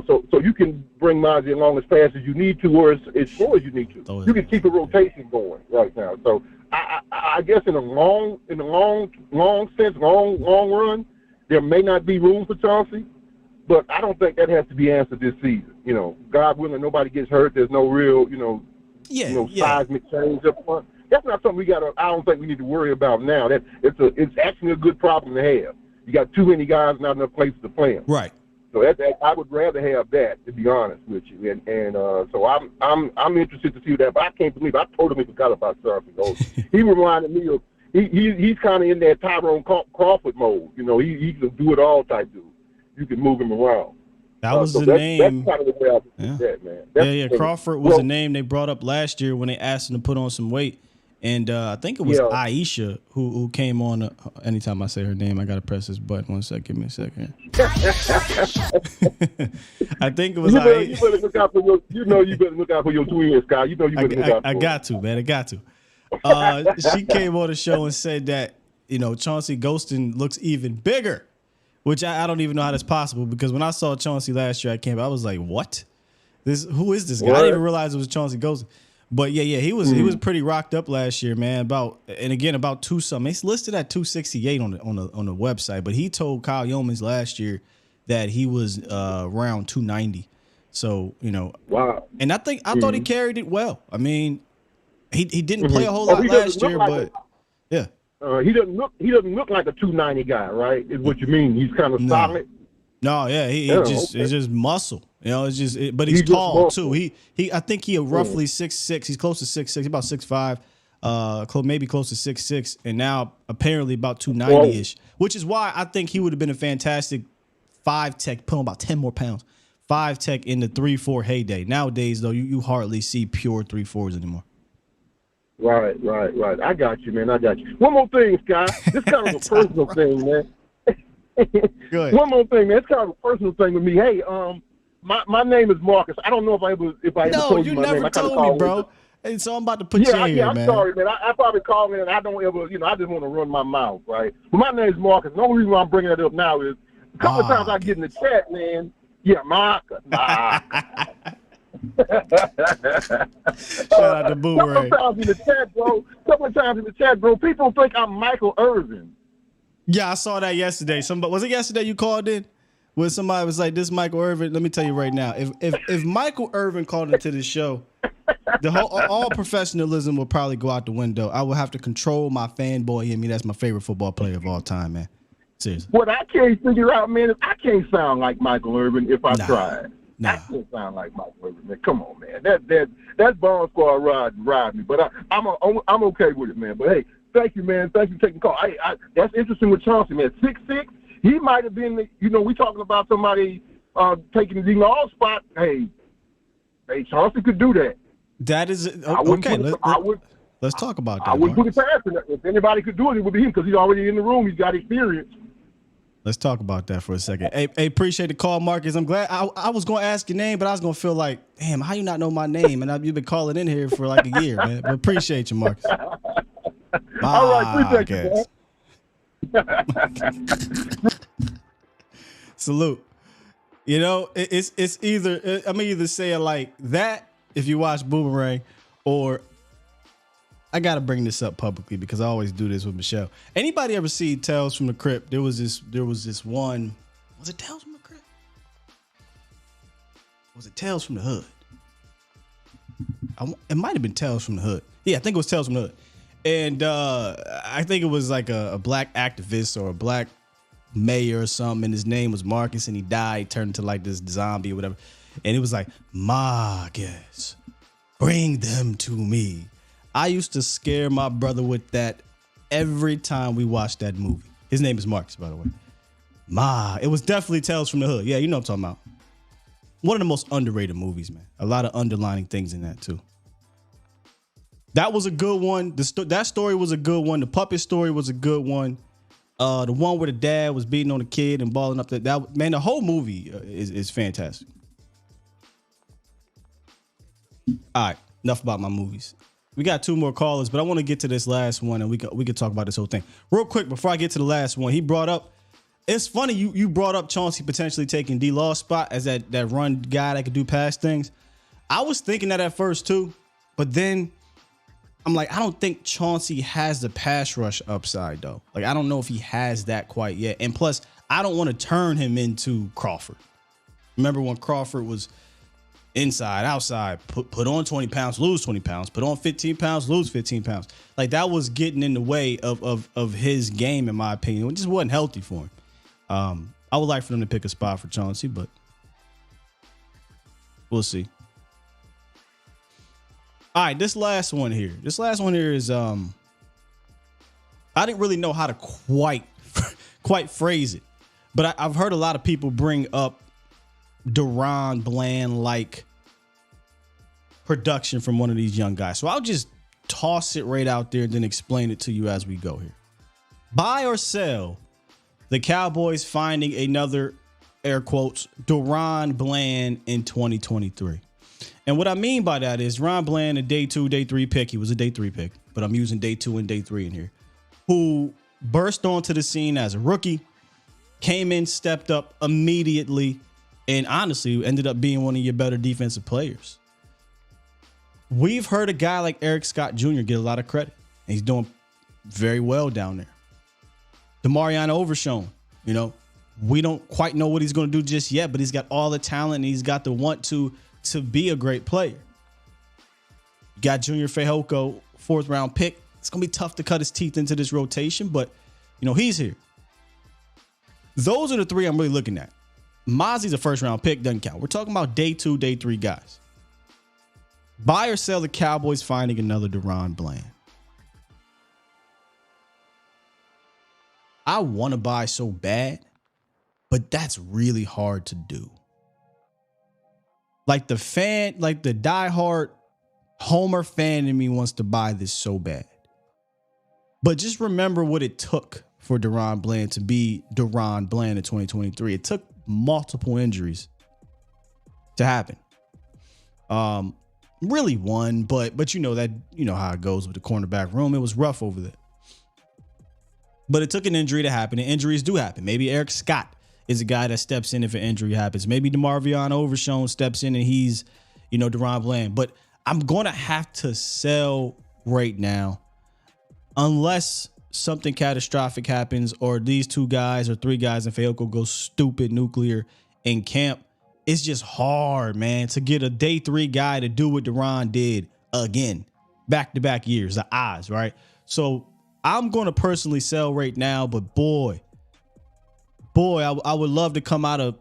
So you can bring Mozzie along as fast as you need to or as slow as you need to. You can keep a rotation going right now. So I guess in a long run, there may not be room for Chauncey. But I don't think that has to be answered this season. God willing, nobody gets hurt. There's no real, seismic change up front. That's not something I don't think we need to worry about now. That it's actually a good problem to have. You got too many guys, not enough places to play them. Right. So I would rather have that, to be honest with you. And so I'm interested to see that. But I can't believe I totally forgot about Chauncey Golston. He reminded me of he's kind of in that Tyrone Crawford mode. He's a do it all type dude. You can move him around. That was the name. That's kind of the way I think that, man. Crawford was a name they brought up last year when they asked him to put on some weight. And I think it was Aisha who came on. Anytime I say her name, I got to press this button. 1 second. Give me a second. I think it was Aisha. You better look out for you better look out for your twins, Scott. You better look out for I got to, man. I got to. She came on the show and said that, Chauncey Golston looks even bigger. Which I don't even know how that's possible because when I saw Chauncey last year at camp, I was like, "What? Who is this guy?" I didn't even realize it was Chauncey Golston. But he was pretty rocked up last year, man. About 2-something. He's listed at 268 on the website, but he told Kyle Yeomans last year that he was around 290. So wow. And I thought he carried it well. I mean, he didn't play a whole lot last year, but yeah. He doesn't look like a 290 guy, right? Is what you mean? He's kind of solid. No, yeah, it's just muscle. But he's tall too. He I think he roughly 6'6". He's close to 6'6". He's about 6'5", maybe close to 6'6", and now apparently about 290-ish. Which is why I think he would have been a fantastic 5 tech, put on about 10 more pounds. 5 tech in the 3-4 heyday. Nowadays though, you hardly see pure 3-4s anymore. Right. I got you, man. I got you. One more thing, Scott. This kind of a personal thing, man. Good. One more thing, man. It's kind of a personal thing with me. Hey, my name is Marcus. I don't know if I ever told you my name. No, you never told me, bro. And so I'm about to put you in here, man. I'm sorry, man. I probably call in and I don't ever, I just want to run my mouth, right? But my name is Marcus. The only reason why I'm bringing that up now is a couple of times I get in the chat, man. Yeah, Marcus. Shout out to Boomerang. Couple of times in the chat, bro. People think I'm Michael Irvin. Yeah, I saw that yesterday. Was it yesterday you called in? Where somebody was like, "This Michael Irvin." Let me tell you right now, if Michael Irvin called into the show, all professionalism will probably go out the window. I will have to control my fanboy in me. That's my favorite football player of all time, man. Seriously. What I can't figure out, man, is I can't sound like Michael Irvin if I tried. Nah. I can't sound like Michael Irvin, man. Come on, man. That's Bomb Squad ride me. But I'm okay with it, man. But hey, thank you, man. Thank you for taking the call. That's interesting with Chauncey, man. 6'6". He might have been, we talking about somebody taking the all spot. Hey, Chauncey could do that. That is okay. Let's talk about that. I wouldn't put it past him. If anybody could do it, it would be him because he's already in the room. He's got experience. Let's talk about that for a second. Hey, appreciate the call, Marcus. I'm glad. I was going to ask your name, but I was going to feel like, damn, how you not know my name? And you've been calling in here for like a year, man. But appreciate you, Marcus. All right, appreciate you, man. Salute. It's either I'm either saying like that if you watch Boomerang, or I gotta bring this up publicly because I always do this with Michelle. Anybody ever see Tales from the Crypt? There was this one. Was it Tales from the Crypt? Was it Tales from the Hood? It might have been Tales from the Hood. Yeah, I think it was Tales from the Hood. And I think it was like a black activist or a black mayor or something, and his name was Marcus, and he died, turned into like this zombie or whatever. And it was like, Marcus. Bring them to me. I used to scare my brother with that every time we watched that movie. His name is Marcus, by the way. It was definitely Tales from the Hood. Yeah, you know what I'm talking about. One of the most underrated movies, man. A lot of underlining things in that, too. That was a good one. That story was a good one. The puppet story was a good one. The one where the dad was beating on the kid and balling up. Man, the whole movie is fantastic. All right, enough about my movies. We got 2 more callers, but I want to get to this last one, and we could talk about this whole thing real quick before I get to the last one. He brought up. It's funny you brought up Chauncey potentially taking D-Law's spot as that run guy that could do pass things. I was thinking that at first too, but then I'm like, I don't think Chauncey has the pass rush upside though. Like, I don't know if he has that quite yet. And plus, I don't want to turn him into Crawford. Remember when Crawford was inside, outside, put on 20 pounds, lose 20 pounds, put on 15 pounds, lose 15 pounds. Like, that was getting in the way of his game, in my opinion. It just wasn't healthy for him. I would like for them to pick a spot for Chauncey, but we'll see. All right, this last one here is I didn't really know how to quite phrase it, but I've heard a lot of people bring up Deron Bland like production from one of these young guys. So I'll just toss it right out there and then explain it to you as we go here. Buy or sell the Cowboys finding another, air quotes, Deron Bland in 2023. And what I mean by that is Deron Bland, a day 2, day 3 pick. He was a day 3 pick, but I'm using day 2 and day 3 in here. Who burst onto the scene as a rookie, came in, stepped up immediately, and honestly ended up being one of your better defensive players. We've heard a guy like Eric Scott Jr. get a lot of credit, and he's doing very well down there. DeMarion Overshown, we don't quite know what he's going to do just yet, but he's got all the talent and he's got the want to be a great player. You got Junior Fehoko, 4th round pick. It's going to be tough to cut his teeth into this rotation, but he's here. Those are the 3 I'm really looking at. Mozzie's a 1st round pick, doesn't count. We're talking about day 2, day 3 guys. Buy or sell the Cowboys finding another Deron Bland. I want to buy so bad, but that's really hard to do. Like the diehard Homer fan in me wants to buy this so bad. But just remember what it took for Deron Bland to be Deron Bland in 2023. It took multiple injuries to happen. Really one, but you know how it goes with the cornerback room. It was rough over there. But it took an injury to happen, and injuries do happen. Maybe Eric Scott is a guy that steps in if an injury happens. Maybe DeMarvion Overshown steps in and he's, Deron Bland. But I'm going to have to sell right now unless something catastrophic happens or these 2 guys or 3 guys in Fehoko go stupid nuclear in camp. It's just hard, man, to get a day 3 guy to do what Deron did again. Back-to-back years, the odds, right? So I'm going to personally sell right now, but boy, I would love to come out of,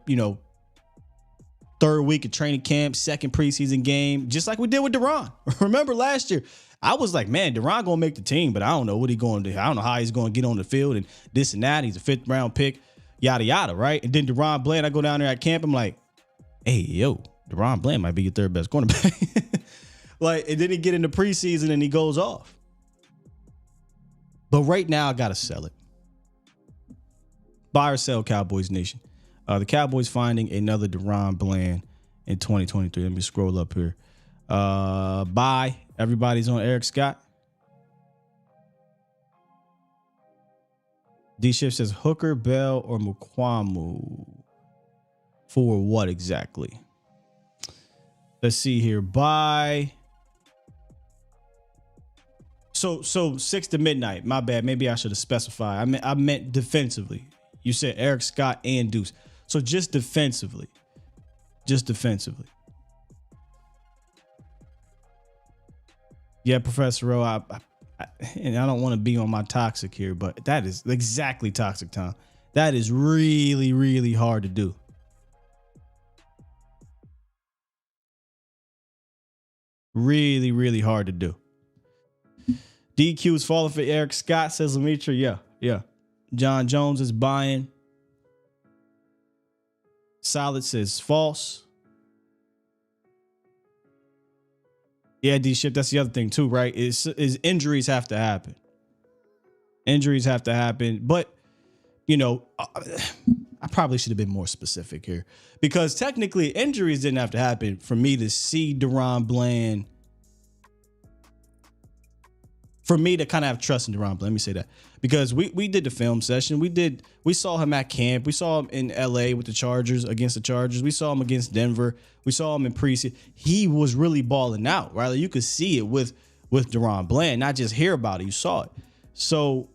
3rd week of training camp, 2nd preseason game, just like we did with Deron. Remember last year, I was like, man, Deron going to make the team, but I don't know what he's going to do. I don't know how he's going to get on the field and this and that. He's a 5th round pick, yada, yada, right? And then Deron Bland, I go down there at camp, I'm like, hey, yo, Deron Bland might be your 3rd best cornerback. And then he get into preseason and he goes off. But right now, I got to sell it. Buy or sell, Cowboys Nation. The Cowboys finding another Deron Bland in 2023. Let me scroll up here. Buy. Everybody's on Eric Scott. D-Shift says Hooker, Bell, or Mukwamu. For what exactly? Let's see here. Buy. So 6 to midnight. My bad. Maybe I should have specified. I meant defensively. You said Eric Scott and Deuce. So just defensively. Yeah, Professor O. And I don't want to be on my toxic here, but that is exactly toxic time. That is really, really hard to do. Really, really hard to do. DQ is falling for Eric Scott, says Lemitra. Yeah. John Jones is buying. Solid says false. Yeah, D-Ship, that's the other thing too, right? Is injuries have to happen. Injuries have to happen. But, I probably should have been more specific here. Because technically, injuries didn't have to happen for me to see Deron Bland. For me to kind of have trust in Deron Bland, let me say that. Because we did the film session. We saw him at camp. We saw him in LA with the Chargers, against the Chargers. We saw him against Denver. We saw him in preseason. He was really balling out, right? Like you could see it with Deron Bland, not just hear about it. You saw it. So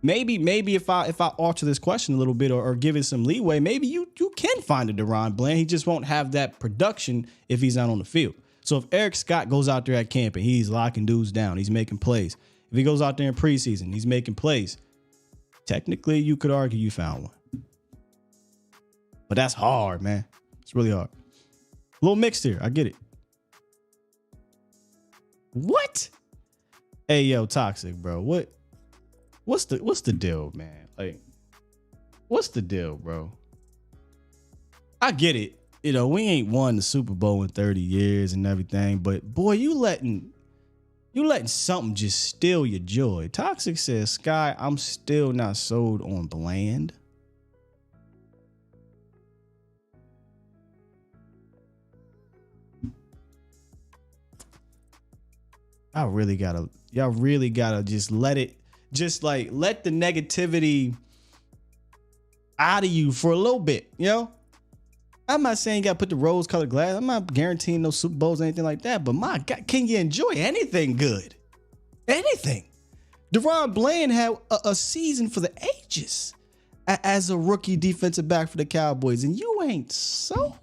maybe if I alter this question a little bit or give it some leeway, maybe you can find a Deron Bland. He just won't have that production if he's not on the field. So if Eric Scott goes out there at camp and he's locking dudes down, he's making plays. If he goes out there in preseason, he's making plays. Technically, you could argue you found one. But that's hard, man. It's really hard. A little mixed here. I get it. What? Hey, yo, Toxic, bro. What's the deal, man? Like, what's the deal, bro? I get it. We ain't won the Super Bowl in 30 years and everything, but boy, you letting something just steal your joy. Toxic says, Sky, I'm still not sold on Bland. Y'all really gotta just let the negativity out of you for a little bit, I'm not saying you got to put the rose-colored glass. I'm not guaranteeing no Super Bowls or anything like that. But my God, can you enjoy anything good? Anything. Deron Bland had a season for the ages as a rookie defensive back for the Cowboys, and you ain't so.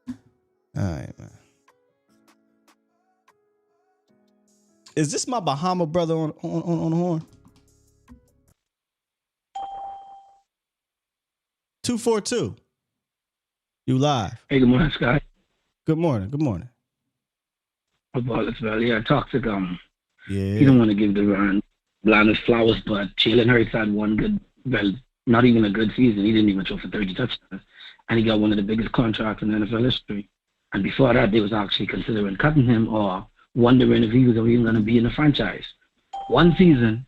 All right, man. Is this my Bahama brother on the horn? 242. You live. Hey, good morning, Scott. Good morning. About this, well, yeah, Toxic. Yeah. You don't want to give the Bland his flowers, but Jalen Hurts had one good, well, not even a good season. He didn't even throw for 30 touchdowns, and he got one of the biggest contracts in NFL history. And before that, they was actually considering cutting him or wondering if he was even going to be in the franchise. One season.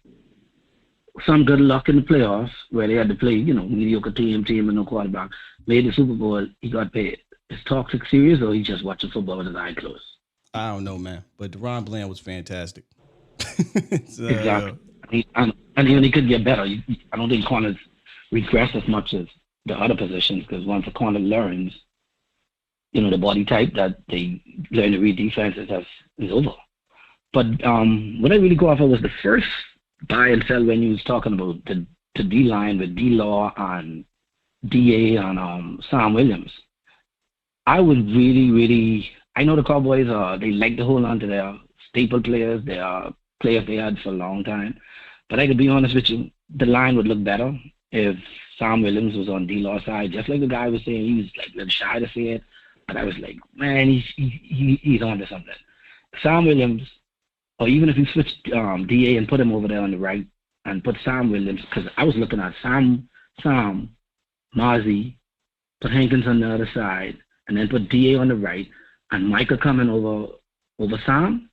Some good luck in the playoffs where they had to play, mediocre team and no quarterback. Made the Super Bowl, he got paid. Is Toxic serious or he just watching football with his eye closed? I don't know, man. But Deron Bland was fantastic. Exactly. And he could get better. I don't think corners regress as much as the other positions because once a corner learns, the body type that they learn to read defenses, is over. But what I really go off of was the first buy and sell when you was talking about the D-line with D-Law and DA and Sam Williams. I would really, I know the Cowboys, they like to hold on to their staple players. They are players they had for a long time. But I could be honest with you, the line would look better if Sam Williams was on D-Law's side. Just like the guy was saying, he was like a little shy to say it. But I was like, man, he's on to something. Sam Williams, or even if you switch DA and put him over there on the right and put Sam Williams, because I was looking at Sam, Mozzie, put Hankins on the other side, and then put DA on the right, and Micah coming over Sam,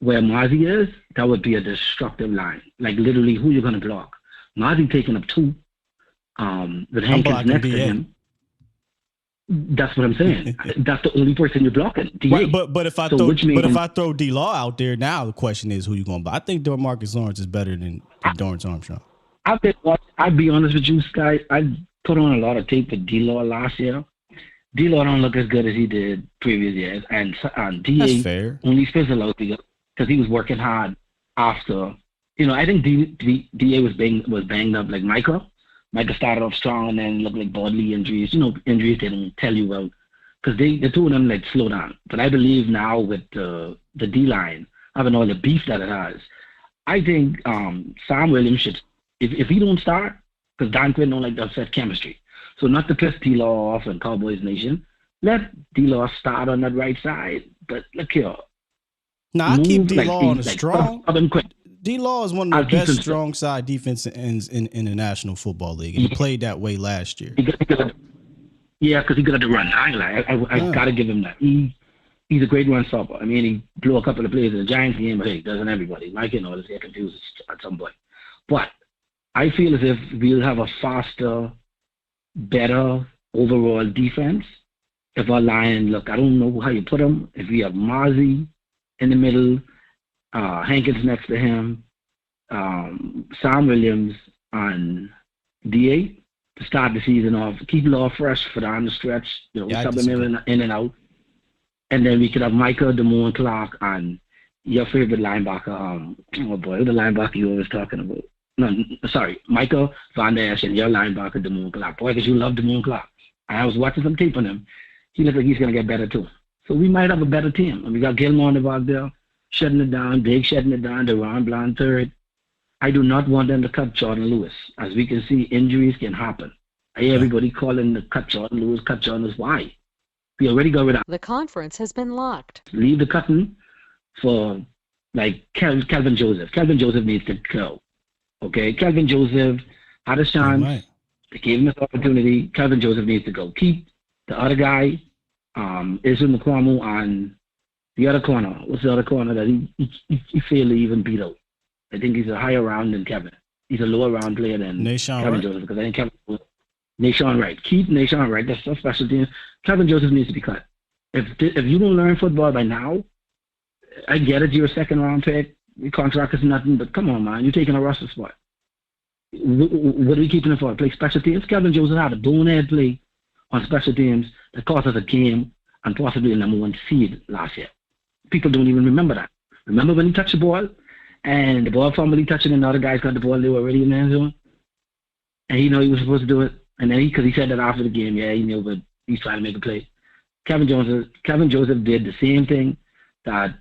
where Mozzie is, that would be a destructive line. Like literally, who you're going to block? Mozzie taking up two, with Hankins next to him. That's what I'm saying. That's the only person you're blocking. DA. Right, but if I throw D-Law out there now, the question is who you going to buy. I think DeMarcus Lawrence is better than Dorrance Armstrong. I'd be honest with you, Sky. I put on a lot of tape with D-Law last year. D-Law don't look as good as he did previous years, and DA only fizzled out because he was working hard after. I think DA was banged up like Micah. Micah started off strong and then looked like bodily injuries. Injuries they don't tell you about because the two of them like slow down. But I believe now with the D-line having all the beef that it has, I think Sam Williams should, if he don't start, because Dan Quinn don't like to upset chemistry. So not to piss D-Law off and Cowboys Nation, let D-Law start on that right side. But look here. Nah, I keep D-Law on the like strong. Quick. D-Law is one of the best strong side defense ends in the National Football League. And he played that way last year. Yeah, because he got to run. I got to give him that. He's a great run stopper. I mean, he blew a couple of plays in the Giants game, but hey, doesn't everybody? Mike and all this get confused at some point. But I feel as if we'll have a faster, better overall defense if our line, look, I don't know how you put them. If we have Marzi in the middle, Hankins next to him, Sam Williams on DA to start the season off, keep it all fresh for down the stretch, sub them in and out. And then we could have Micah, Damone Clark, and your favorite linebacker, who the linebacker you always talking about? No, sorry, Micah Van Der Esch and your linebacker, Damone Clark. Boy, because you love Damone Clark. I was watching some tape on him. He looks like he's going to get better too. So we might have a better team. And we got Gilmore on the back there, shutting it down, Big shutting it down, DeRon Bland third. I do not want them to cut Jordan Lewis. As we can see, injuries can happen. I hear everybody calling the cut Jordan Lewis. Why? We already got rid of. The conference has been locked. Leave the cutting for like Kelvin Joseph. Kelvin Joseph needs to go. Okay, Kelvin Joseph had a chance. Right. They gave him this opportunity. Kelvin Joseph needs to go. Keep the other guy, Israel McCormick, on the other corner. What's the other corner that he failed to even beat out? I think he's a higher round than Kevin. He's a lower round player than Kevin Joseph, because I think Kevin Nashawn Wright. Keep Nashawn Wright. That's a special team. Kevin Joseph needs to be cut. If you don't learn football by now, I get it. You're a second round pick. Your contract is nothing, but come on, man. You're taking a roster spot. What are we keeping it for? Play special teams? Kevin Joseph had a bonehead play on special teams that cost us a game and possibly a number one seed last year. People don't even remember that. Remember when he touched the ball and the ball formally touched it and the other guys got the ball, they were already in the end zone? And he knew he was supposed to do it. And then because he said that after the game, yeah, he knew, but he's trying to make a play. Kevin Joseph did the same thing that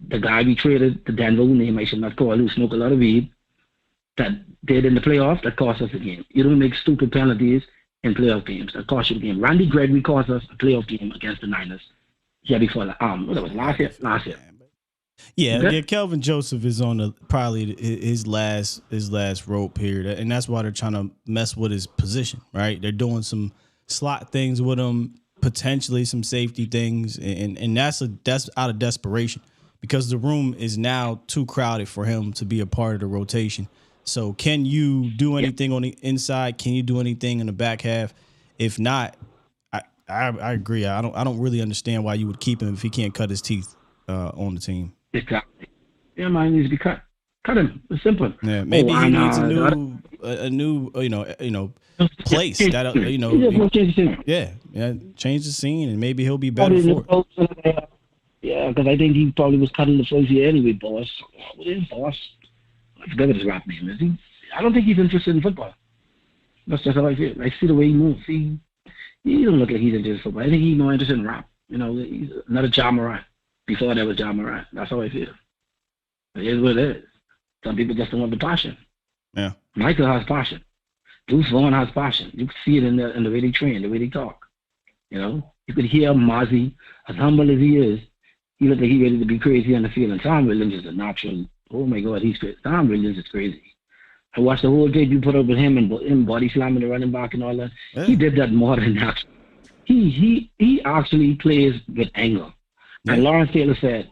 the guy we traded to Denver, whose name I should not call, who smoked a lot of weed, that did in the playoffs, that cost us the game. You don't make stupid penalties in playoff games. That cost you the game. Randy Gregory cost us a playoff game against the Niners. Yeah, before what was last year. Yeah, Kelvin Joseph is on probably his last rope here, and that's why they're trying to mess with his position, right? They're doing some slot things with him, potentially some safety things, and that's out of desperation because the room is now too crowded for him to be a part of the rotation. So can you do anything on the inside? Can you do anything in the back half? If not, I agree. I don't really understand why you would keep him if he can't cut his teeth on the team. Exactly. Yeah, man, he needs to be cut. Cut him. It's simple. Yeah, maybe he needs a new place that change the scene, and maybe he'll be better for it. Yeah, because I think he probably was cutting the first year anyway, boss. What is boss? I forget what his rap name is. I don't think he's interested in football. That's just how I feel. I see the way he moves. He don't look like he's interested in football. I think he's more interested in rap. He's another Ja Morant. Before there was Ja Morant. That's how I feel. It is what it is. Some people just don't have the passion. Yeah. Michael has passion. Bruce Vaughn has passion. You can see it in the way they train, the way they talk. You could hear Mozzie, as humble as he is, he looks like he's ready to be crazy on the field. And Tom Williams is a natural. Oh my God, he's crazy. Tom Williams is crazy. I watched the whole tape you put up with him and him body slamming the running back and all that. Yeah. He did that more than that. He actually plays with anger. Yeah. And Lawrence Taylor said,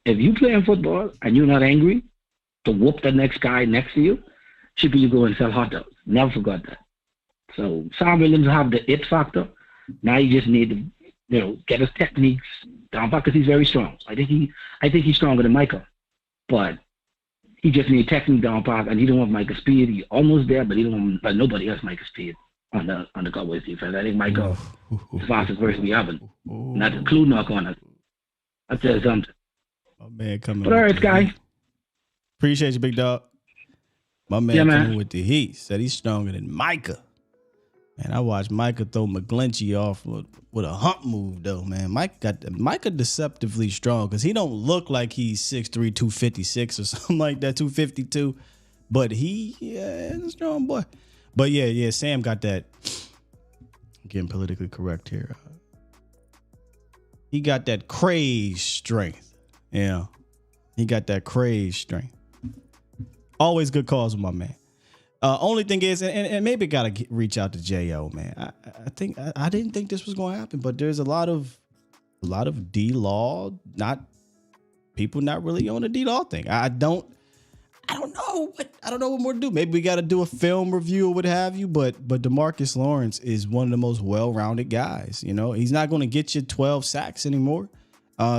if you play in football and you're not angry to whoop the next guy next to you, should be you go and sell hot dogs. Never forgot that. So Sam Williams have the it factor. Now you just need to, get his techniques down because he's very strong. I think he's stronger than Michael, but he just needs technique down pack, and he don't have Michael's speed. He's almost there, but nobody has Michael's speed on the Cowboys defense. I think Michael is the fastest person we have, not a clue knock on it. I'll tell you something. My man coming. But all right, guys. Appreciate you, big dog. My man coming with the heat. Said he's stronger than Micah. Man, I watched Micah throw McGlinchey off with a hump move, though, man. Micah deceptively strong because he don't look like he's 6'3", 256 or something like that, 252. But he's a strong boy. But yeah, Sam got that. I'm getting politically correct here. he got that crazy strength. Yeah, he got that crazy strength. Always good calls with my man. Only thing is, and maybe gotta reach out to Jo, man. I think I didn't think this was going to happen, but there's a lot of D-Law, people not really on the D-Law thing. I don't know what more to do. Maybe we got to do a film review or what have you. But DeMarcus Lawrence is one of the most well-rounded guys. You know, he's not going to get you 12 sacks anymore.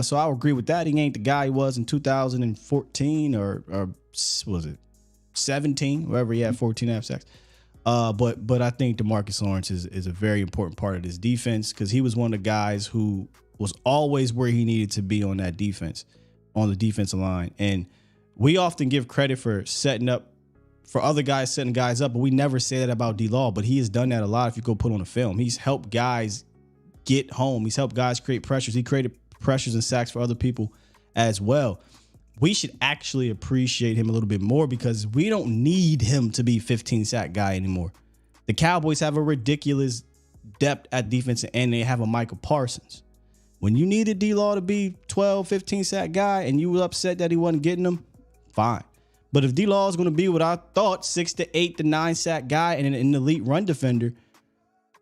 So I agree with that. He ain't the guy he was in 2014 or was it 17, wherever he had 14.5 sacks. But I think DeMarcus Lawrence is a very important part of this defense because he was one of the guys who was always where he needed to be on that defense, on the defensive line. And we often give credit for other guys setting guys up, but we never say that about D-Law. But he has done that a lot if you go put on a film. He's helped guys get home. He's helped guys create pressures. He created pressures and sacks for other people as well. We should actually appreciate him a little bit more because we don't need him to be 15 sack guy anymore. The Cowboys have a ridiculous depth at defense and they have a Michael Parsons. When you needed D-Law to be 12, 15 sack guy and you were upset that he wasn't getting them, fine. But if D-Law is going to be what I thought, 6 to 8 to 9 sack guy and an elite run defender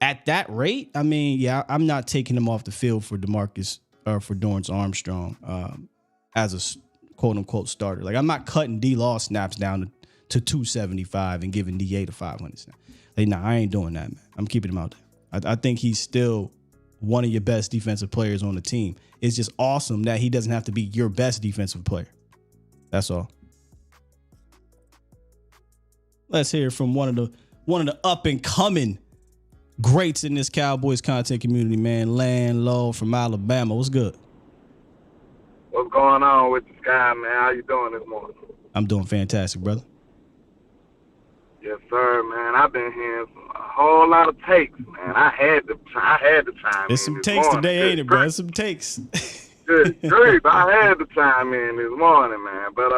at that rate, I mean, yeah, I'm not taking him off the field for DeMarcus or for Dorrance Armstrong as a quote unquote starter. Like, I'm not cutting D-Law snaps down to 275 and giving DA to 500 snaps. Like, nah, I ain't doing that, man. I'm keeping him out there. I think he's still one of your best defensive players on the team. It's just awesome that he doesn't have to be your best defensive player. That's all. Let's hear from one of the up and coming greats in this Cowboys content community, man. Landlow from Alabama. What's good? What's going on with this guy, man? How you doing this morning? I'm doing fantastic, brother. Yes, sir, man. I've been hearing a whole lot of takes, man. I had to chime There's in. Some takes morning. today, ain't it, bro? Some takes. Good grief. I had to chime in this morning, man. But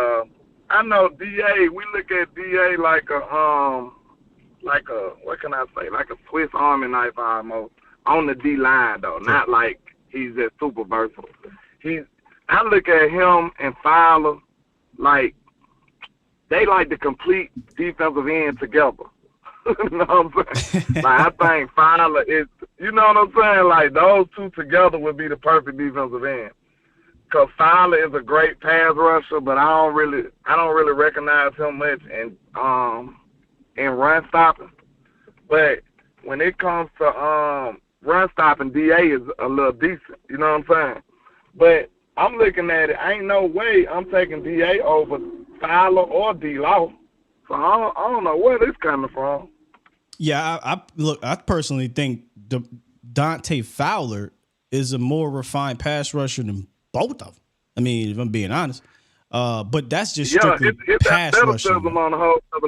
I know DA, we look at DA like a what can I say? Like a Swiss Army knife almost on the D line though. Not like he's that super versatile. I look at him and Fowler like they like the complete defensive end together. You know what I'm saying? Like, I think Fowler is, you know what I'm saying? Like, those two together would be the perfect defensive end. Because Fowler is a great pass rusher, but I don't really recognize him much in run stopping. But when it comes to run stopping, DA is a little decent. You know what I'm saying? But I'm looking at it. Ain't no way I'm taking DA over Fowler or D-Law. So I don't know where this coming from. Yeah, I personally think Dante Fowler is a more refined pass rusher than both of them. I mean, if I'm being honest. But that's just strictly pass rushing. On a whole other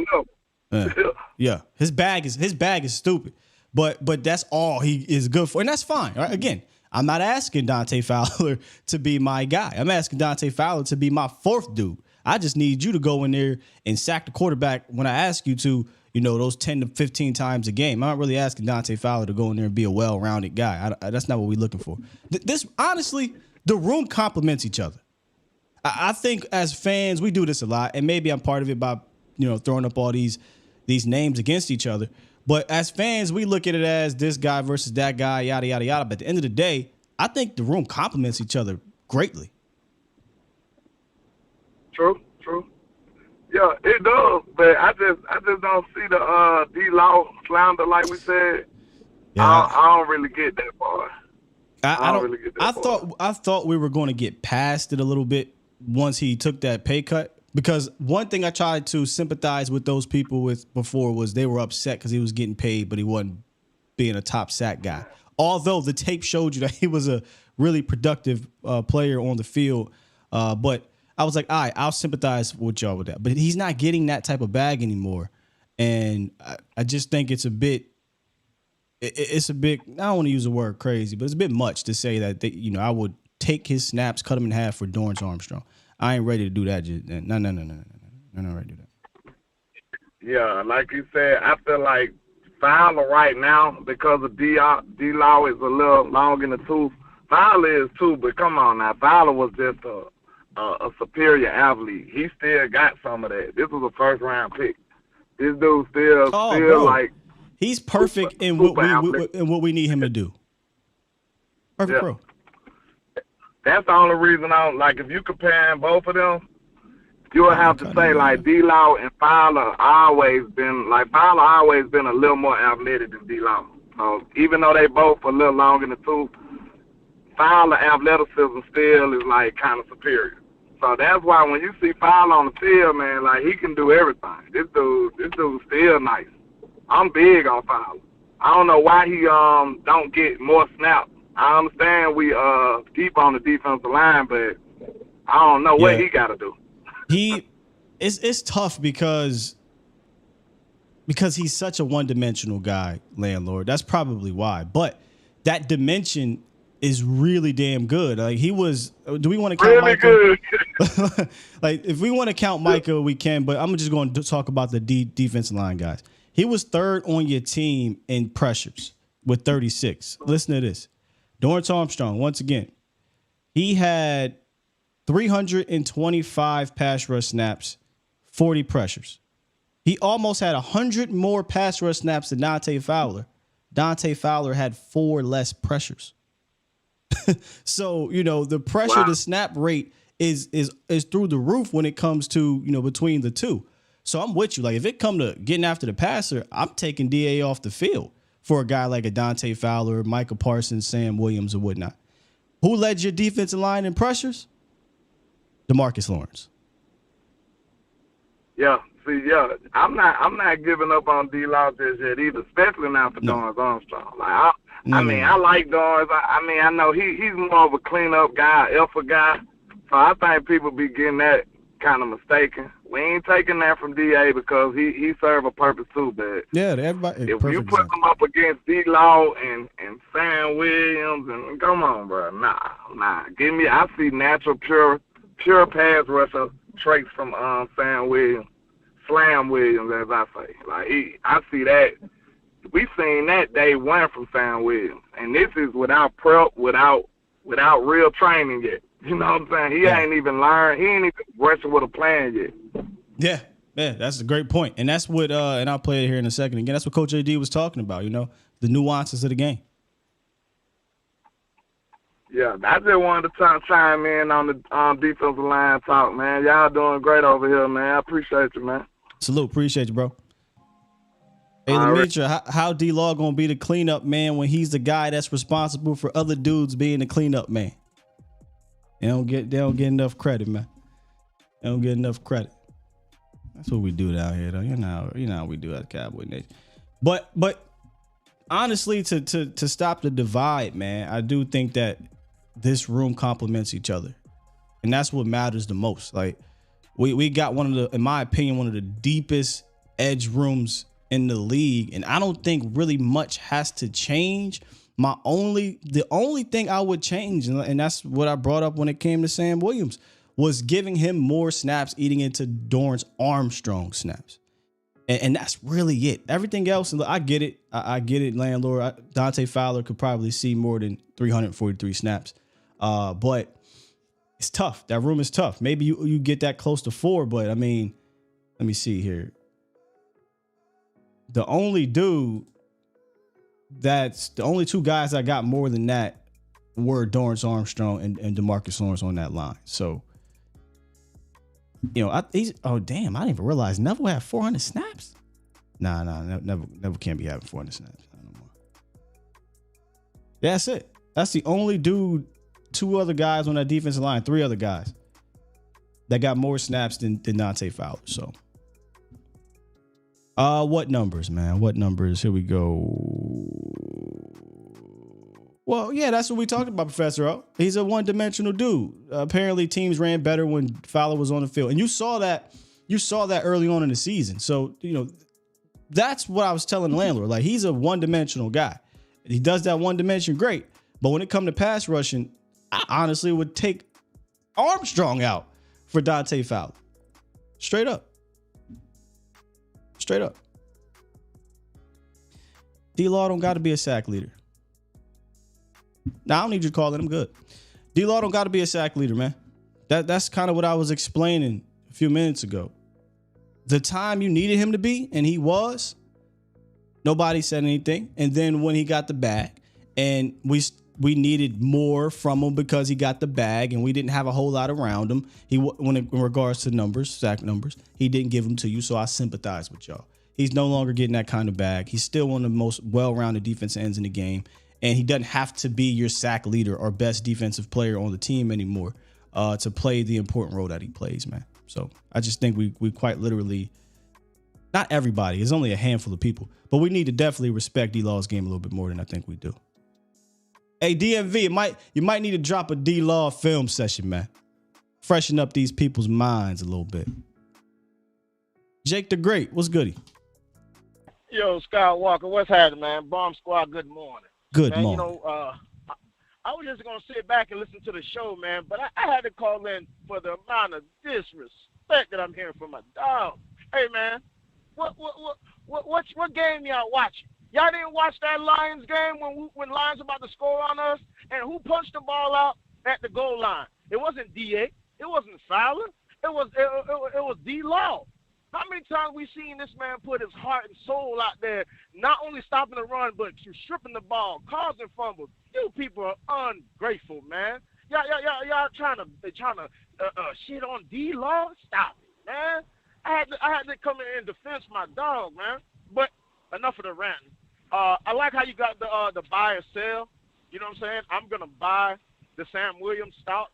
level. Yeah. His bag is stupid. But that's all he is good for. And that's fine. Right? Again, I'm not asking Dante Fowler to be my guy. I'm asking Dante Fowler to be my fourth dude. I just need you to go in there and sack the quarterback when I ask you to, you know, those 10 to 15 times a game. I'm not really asking Dante Fowler to go in there and be a well-rounded guy. That's not what we're looking for. Honestly, the room complements each other. I think as fans, we do this a lot, and maybe I'm part of it by, you know, throwing up all these names against each other. But as fans, we look at it as this guy versus that guy, yada, yada, yada. But at the end of the day, I think the room complements each other greatly. True. Yeah, it does, but I just don't see the D-Law slander like we said. Yeah. I don't really get that far. I don't really get that far. I thought we were going to get past it a little bit once he took that pay cut, because one thing I tried to sympathize with those people with before was they were upset because he was getting paid, but he wasn't being a top sack guy. Although the tape showed you that he was a really productive player on the field, but I was like, all right, I'll sympathize with y'all with that. But he's not getting that type of bag anymore. And I just think it's a bit, I don't want to use the word crazy, but it's a bit much to say that, I would take his snaps, cut him in half for Dorrance Armstrong. I ain't ready to do that. No. I'm not ready to do that. Yeah, like you said, I feel like Fowler right now, because of D-Law is a little long in the tooth, Fowler is too, but come on now. Fowler was just a superior athlete. He still got some of that. This was a first round pick. This dude still bro. like he's perfect in what we need him to do. Perfect, bro. That's the only reason I don't like. If you comparing both of them, you would have to say like D-Law and Fowler always been a little more athletic than D-Law. So even though they both a little long in the tooth, Fowler athleticism still is like kind of superior. So that's why when you see Fowler on the field, man, like he can do everything. This dude's still nice. I'm big on Fowler. I don't know why he don't get more snaps. I understand we deep on the defensive line, but I don't know what he got to do. It's tough because he's such a one-dimensional guy, landlord. That's probably why. But that dimension is really damn good. Like he was. Do we want to count really Micah? Good. Like if we want to count Micah, we can. But I'm just going to talk about the defensive line guys. He was third on your team in pressures with 36. Listen to this. Dorrance Armstrong, once again, he had 325 pass rush snaps, 40 pressures. He almost had 100 more pass rush snaps than Dante Fowler. Dante Fowler had 4 less pressures. So, the pressure to snap rate is through the roof when it comes to, between the two. So I'm with you. Like if it come to getting after the passer, I'm taking DA off the field for a guy like a Dante Fowler, Micah Parsons, Sam Williams, or whatnot. Who led your defensive line in pressures? DeMarcus Lawrence. Yeah, I'm not giving up on D-Law just yet either, especially now for Dorrance Armstrong. Like I like Dorrance. I know he's more of a cleanup guy, alpha guy. So I think people be getting that kind of mistaken. We ain't taking that from DA because he serve a purpose too, but everybody. If you put him up against D-Law and Sam Williams, and come on, bro, nah. Give me. I see natural pure pass rusher traits from Sam Williams, Slam Williams, as I say. Like I see that. We seen that day one from Sam Williams, and this is without prep, without real training yet. You know what I'm saying? He ain't even learned. He ain't even rushing with a plan yet. Yeah, that's a great point. And that's what, and I'll play it here in a second again. That's what Coach AD was talking about, the nuances of the game. Yeah, I just wanted to chime in on the defensive line talk, man. Y'all doing great over here, man. I appreciate you, man. Salute. Appreciate you, bro. Hey, Lemitra, how D-Law going to be the cleanup man when he's the guy that's responsible for other dudes being the cleanup man? They don't get enough credit, man. They don't get enough credit. That's what we do down here, though. You know how we do at Cowboy Nation. But honestly, to stop the divide, man, I do think that this room complements each other, and that's what matters the most. Like we got in my opinion, one of the deepest edge rooms in the league, and I don't think really much has to change. The only thing I would change, and that's what I brought up when it came to Sam Williams, was giving him more snaps, eating into Dorrance Armstrong snaps. And that's really it. Everything else, I get it. I get it, landlord. Dante Fowler could probably see more than 343 snaps. But it's tough. That room is tough. Maybe you get that close to 4, but I mean, let me see here. The only two guys I got more than that were Dorrance Armstrong and DeMarcus Lawrence on that line. So, I didn't even realize Neville had 400 snaps. Nah, Neville can't be having 400 snaps no more. That's it. That's the only dude, 2 other guys on that defensive line, 3 other guys that got more snaps than Dante Fowler. So, what numbers, man? What numbers? Here we go. Well, yeah, that's what we talked about, Professor O. He's a one-dimensional dude. Apparently, teams ran better when Fowler was on the field, and you saw that early on in the season. So, that's what I was telling the landlord. Like, he's a one-dimensional guy. He does that one dimension great, but when it comes to pass rushing, I honestly would take Armstrong out for Dante Fowler. Straight up. D-Law don't got to be a sack leader. Nah, I don't need you to call it. I'm good. D-Law don't got to be a sack leader, man. That's kind of what I was explaining a few minutes ago. The time you needed him to be, and he was, nobody said anything. And then when he got the bag, and we needed more from him because he got the bag, and we didn't have a whole lot around him. In regards to numbers, sack numbers, he didn't give them to you, so I sympathize with y'all. He's no longer getting that kind of bag. He's still one of the most well-rounded defensive ends in the game, and he doesn't have to be your sack leader or best defensive player on the team anymore to play the important role that he plays, man. So I just think we quite literally, not everybody, it's only a handful of people, but we need to definitely respect D-Law's game a little bit more than I think we do. Hey, DMV, you might need to drop a D-Law film session, man. Freshen up these people's minds a little bit. Jake the Great, what's goody? Yo, Skywalker, what's happening, man? Bomb Squad, good morning. Good man, morning. You know, I was just going to sit back and listen to the show, man, but I had to call in for the amount of disrespect that I'm hearing from my dog. Hey, man, what game y'all watching? Y'all didn't watch that Lions game when Lions about to score on us? And who punched the ball out at the goal line? It wasn't D.A. It wasn't Fowler. It was D-Law. How many times we seen this man put his heart and soul out there, not only stopping the run, but stripping the ball, causing fumbles? You people are ungrateful, man. Y'all trying to shit on D-Law? Stop it, man. I had to come in and defend my dog, man. But enough of the ranting. I like how you got the buy or sell. You know what I'm saying? I'm gonna buy the Sam Williams stock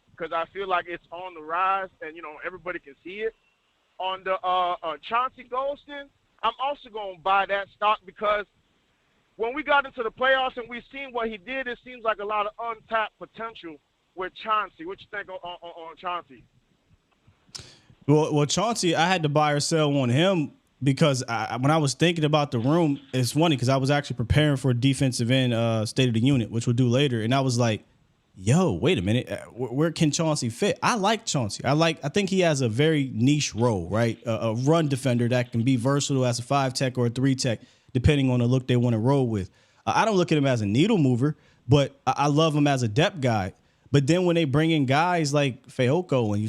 because I feel like it's on the rise, and you know everybody can see it. On the Chauncey Golston, I'm also gonna buy that stock because when we got into the playoffs and we seen what he did, it seems like a lot of untapped potential with Chauncey. What you think on Chauncey? Well, Chauncey, I had to buy or sell on him because when I was thinking about the room, it's funny because I was actually preparing for a defensive end State of the Unit, which we'll do later, and I was like, yo, wait a minute, where can Chauncey fit? I like Chauncey. I think he has a very niche role, right? A run defender that can be versatile as a 5-tech or a 3-tech, depending on the look they want to roll with. I don't look at him as a needle mover, but I love him as a depth guy. But then when they bring in guys like Fehoko and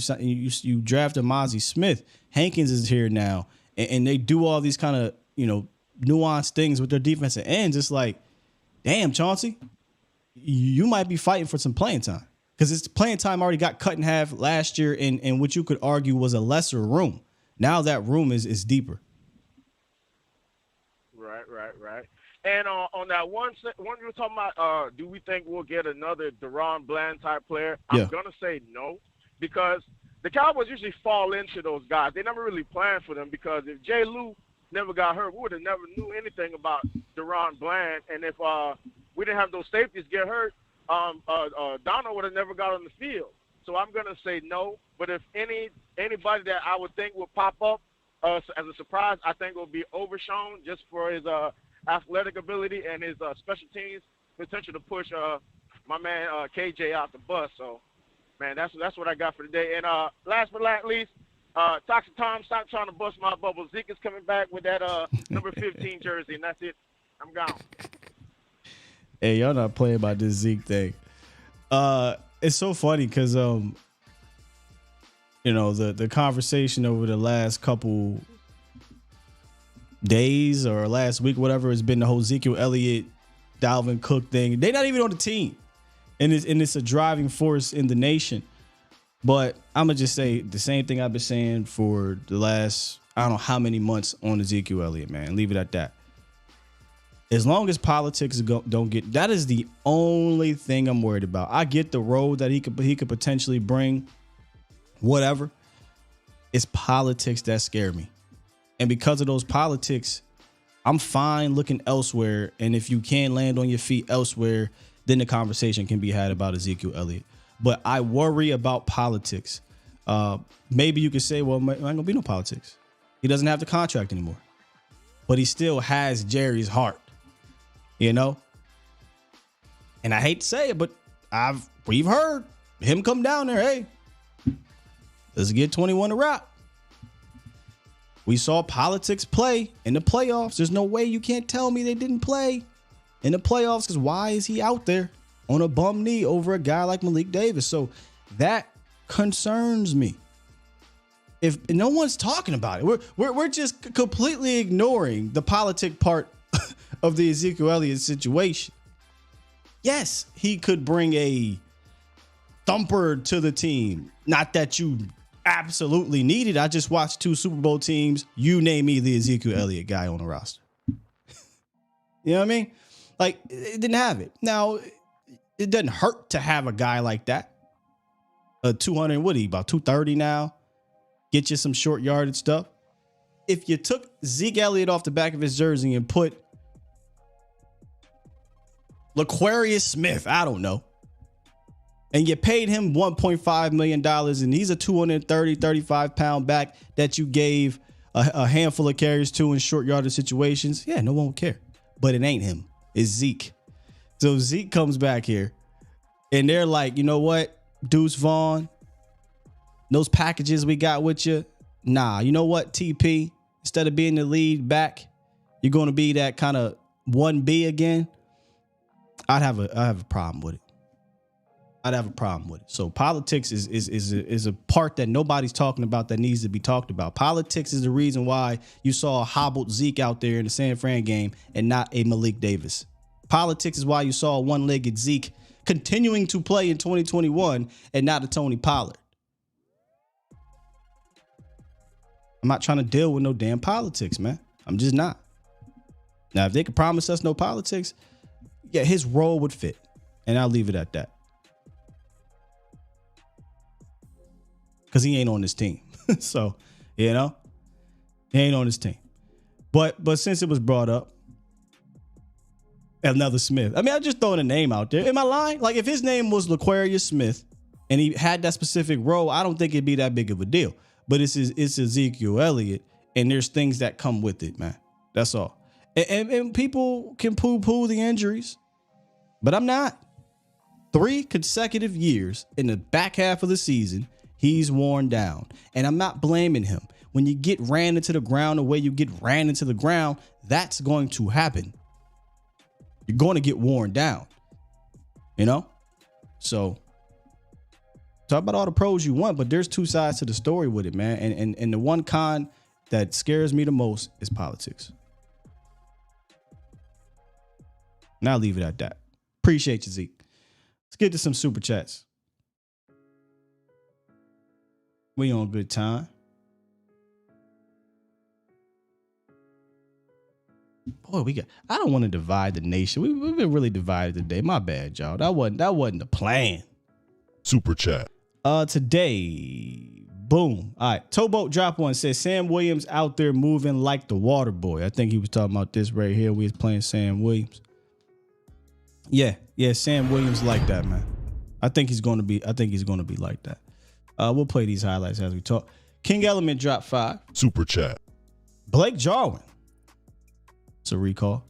you draft a Mozzie Smith, Hankins is here now, and they do all these kind of nuanced things with their defensive ends. It's like, damn, Chauncey, you might be fighting for some playing time because its playing time already got cut in half last year in what you could argue was a lesser room. Now that room is deeper. Right. And on that one you were talking about, do we think we'll get another Deron Bland type player? I'm going to say no because the Cowboys usually fall into those guys. They never really planned for them because if Jay Lou never got hurt, we would have never knew anything about Deron Bland. And if we didn't have those safeties get hurt, Donald would have never got on the field. So I'm going to say no. But if anybody that I would think will pop up as a surprise, I think it will be Overshown just for his athletic ability and his special teams potential to push my man KJ out the bus. So, man, that's what I got for today. And last but not least, Toxic Tom, stop trying to bust my bubble. Zeke is coming back with that number 15 jersey, and that's it. I'm gone. Hey, y'all not playing about this Zeke thing. It's so funny because the conversation over the last couple days or last week, whatever, has been the whole Ezekiel Elliott, Dalvin Cook thing. They're not even on the team, and it's a driving force in the nation. But I'm gonna just say the same thing I've been saying for the last I don't know how many months on Ezekiel Elliott, man. Leave it at that. As long as politics don't get, that is the only thing I'm worried about. I get the road that he could potentially bring, whatever. It's politics that scare me. And because of those politics, I'm fine looking elsewhere. And if you can't land on your feet elsewhere, then the conversation can be had about Ezekiel Elliott. But I worry about politics. Maybe you could say, well, there ain't gonna be no politics. He doesn't have the contract anymore. But he still has Jerry's heart. And I hate to say it, but we've heard him come down there. Hey, let's get 21 to rock. We saw politics play in the playoffs. There's no way you can't tell me they didn't play in the playoffs because why is he out there? on a bum knee over a guy like Malik Davis. So that concerns me. If no one's talking about it, we're just completely ignoring the politic part of the Ezekiel Elliott situation. Yes, he could bring a thumper to the team. Not that you absolutely need it. I just watched 2 Super Bowl teams. You name me the Ezekiel Elliott guy on the roster. You know what I mean? Like, it didn't have it. Now, it doesn't hurt to have a guy like that. 200, what are you, about 230 now? Get you some short yardage stuff. If you took Zeke Elliott off the back of his jersey and put L'Quarius Smith, I don't know, and you paid him $1.5 million, and he's a 230, 35-pound back that you gave a handful of carries to in short yardage situations, yeah, no one would care. But it ain't him. It's Zeke. So Zeke comes back here, and they're like, you know what, Deuce Vaughn, those packages we got with you, nah, you know what, TP, instead of being the lead back, you're going to be that kind of 1B again. I'd have a problem with it. I'd have a problem with it. So politics is a part that nobody's talking about that needs to be talked about. Politics is the reason why you saw a hobbled Zeke out there in the San Fran game and not a Malik Davis. Politics is why you saw a one-legged Zeke continuing to play in 2021 and not a Tony Pollard. I'm not trying to deal with no damn politics, man. I'm just not. Now, if they could promise us no politics, yeah, his role would fit. And I'll leave it at that. Because he ain't on this team. So, you know, he ain't on this team. But since it was brought up, another Smith. I mean, I'm just throwing a name out there. Am I lying? Like, if his name was L'Quarius Smith and he had that specific role, I don't think it'd be that big of a deal. But it's Ezekiel Elliott, and there's things that come with it, man. That's all. And people can poo-poo the injuries, but I'm not. 3 consecutive years in the back half of the season, he's worn down. And I'm not blaming him. When you get ran into the ground the way you get ran into the ground, that's going to happen. You're going to get worn down. You know? So, talk about all the pros you want, but there's 2 sides to the story with it, man. And the one con that scares me the most is politics. Now I'll leave it at that. Appreciate you, Zeke. Let's get to some super chats. We on good time. Boy, I don't want to divide the nation. We've been really divided today. My bad, y'all. That wasn't the plan. Super chat. Today, boom. All right. Towboat Drop One says Sam Williams out there moving like the water boy. I think he was talking about this right here. We was playing Sam Williams. Yeah, Sam Williams like that, man. I think he's gonna be like that. We'll play these highlights as we talk. King Element dropped 5. Super chat. Blake Jarwin, it's a recall,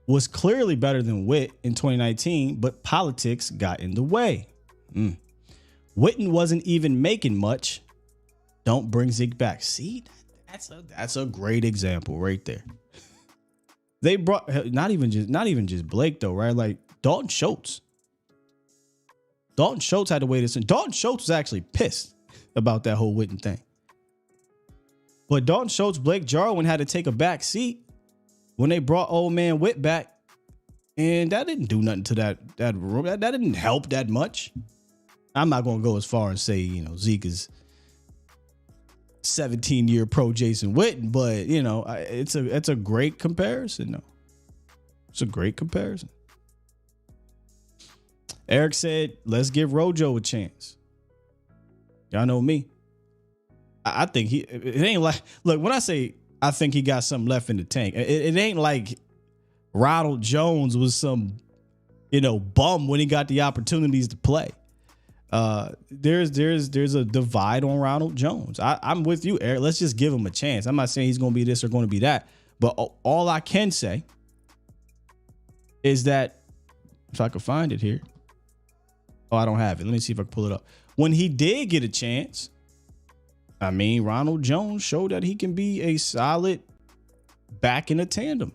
was clearly better than Witt in 2019, but politics got in the way. Witten wasn't even making much. Don't bring Zeke back. See, that's a great example right there. They brought not even just Blake though, right? Like Dalton Schultz. Dalton Schultz had to wait. Dalton Schultz was actually pissed about that whole Witten thing. But Dalton Schultz, Blake Jarwin had to take a back seat when they brought old man Witt back, and that didn't do nothing to that room. That didn't help that much. I'm not going to go as far and say, Zeke is 17-year pro Jason Witten, but it's a great comparison though. It's a great comparison. Eric said, let's give Rojo a chance. Y'all know me. I think it ain't like, look, when I say I think he got something left in the tank, it ain't like Ronald Jones was some, bum when he got the opportunities to play. There's a divide on Ronald Jones. I'm with you, Eric. Let's just give him a chance. I'm not saying he's going to be this or going to be that, but all I can say is that if I could find it here. Oh, I don't have it. Let me see if I can pull it up. When he did get a chance, Ronald Jones showed that he can be a solid back in a tandem.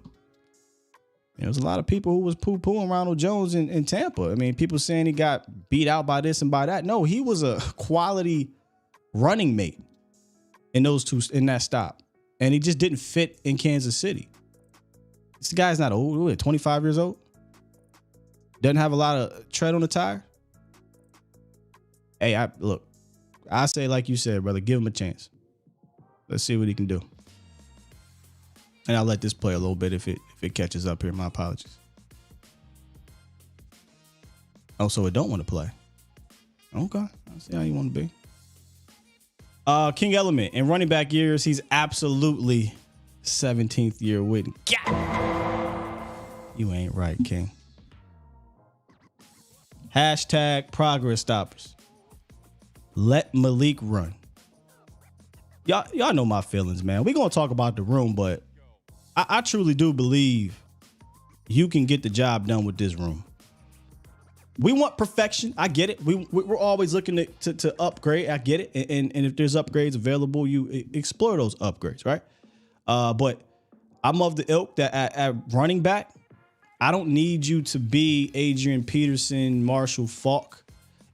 There was a lot of people who was poo-pooing Ronald Jones in Tampa. I mean, people saying he got beat out by this and by that. No, he was a quality running mate in that stop. And he just didn't fit in Kansas City. This guy's not old, 25 years old. Doesn't have a lot of tread on the tire. Hey, I say like you said, brother, give him a chance. Let's see what he can do. And I'll let this play a little bit if it catches up here. My apologies. Oh, so it don't want to play. Okay, I see how you want to be. King Element in running back years, he's absolutely 17th year with. You ain't right, King. Hashtag progress stoppers. Let Malik run. Y'all know my feelings, man. We're going to talk about the room, but I truly do believe you can get the job done with this room. We want perfection. I get it. We're always looking to upgrade. I get it. And if there's upgrades available, you explore those upgrades, right? But I'm of the ilk that at running back, I don't need you to be Adrian Peterson, Marshall Faulk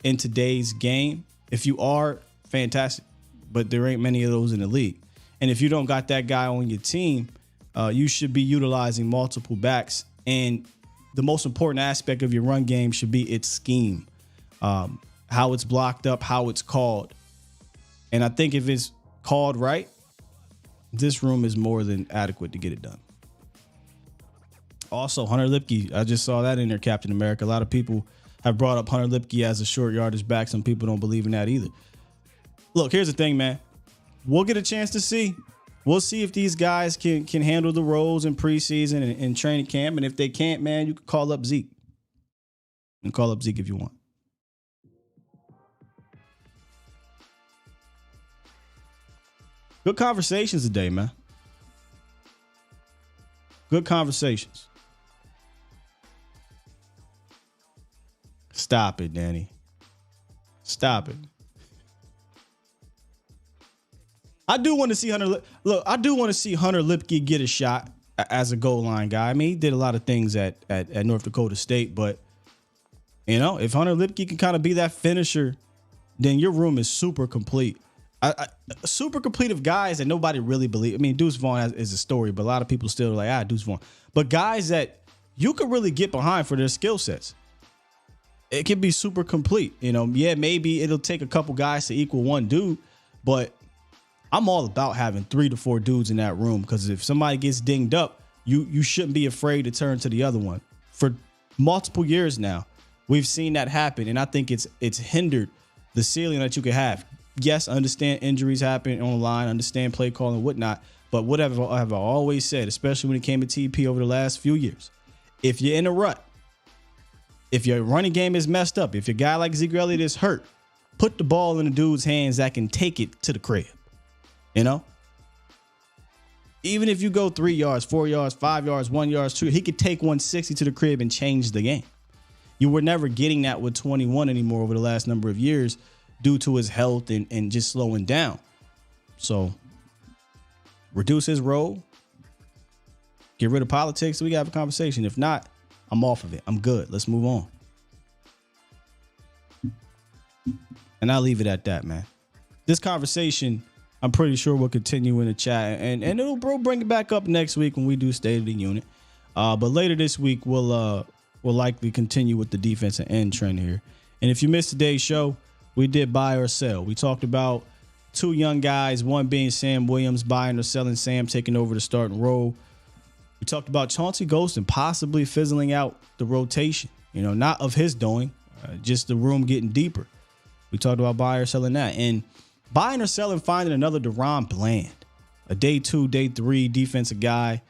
in today's game. If you are, fantastic. But there ain't many of those in the league. And if you don't got that guy on your team, you should be utilizing multiple backs. And the most important aspect of your run game should be its scheme, how it's blocked up, how it's called. And I think if it's called right, this room is more than adequate to get it done. Also, Hunter Lipke, I just saw that in there, Captain America. A lot of people have brought up Hunter Lipke as a short yardage back. Some people don't believe in that either. Look, here's the thing, man. We'll get a chance to see. We'll see if these guys can handle the roles in preseason and training camp. And if they can't, man, you can call up Zeke. And call up Zeke if you want. Good conversations today, man. Good conversations. Stop it, Danny. Stop it. I do want to see Hunter. Look, I do want to see Hunter Lipke get a shot as a goal line guy. I mean, he did a lot of things at North Dakota State, but if Hunter Lipke can kind of be that finisher, then your room is super complete. Super complete of guys that nobody really believes. I mean, Deuce Vaughn is a story, but a lot of people still are like, Deuce Vaughn. But guys that you could really get behind for their skill sets. It can be super complete. Yeah, maybe it'll take a couple guys to equal one dude, but I'm all about having 3 to 4 dudes in that room, because if somebody gets dinged up, you shouldn't be afraid to turn to the other one. For multiple years now, we've seen that happen, and I think it's hindered the ceiling that you could have. Yes, I understand injuries happen on the line, understand play calling and whatnot, but whatever I've always said, especially when it came to TP over the last few years, if you're in a rut, if your running game is messed up, if your guy like Zeke Elliott is hurt, put the ball in the dude's hands that can take it to the crib. Even if you go 3 yards, 4 yards, 5 yards, 1 yard, 2, he could take 160 to the crib and change the game. You were never getting that with 21 anymore over the last number of years due to his health and just slowing down. So reduce his role, get rid of politics, so we got to have a conversation. If not, I'm off of it. I'm good. Let's move on. And I'll leave it at that, man. This conversation, I'm pretty sure we'll continue in the chat, and it'll bring it back up next week when we do State of the Unit. But later this week, we'll likely continue with the defensive end trend here. And if you missed today's show, we did buy or sell. We talked about 2 young guys, one being Sam Williams, buying or selling Sam, taking over the starting role. We talked about Chauncey Golston possibly fizzling out the rotation, not of his doing, just the room getting deeper. We talked about buying or selling that. And buying or selling, finding another Deron Bland, a day 2, day 3 defensive guy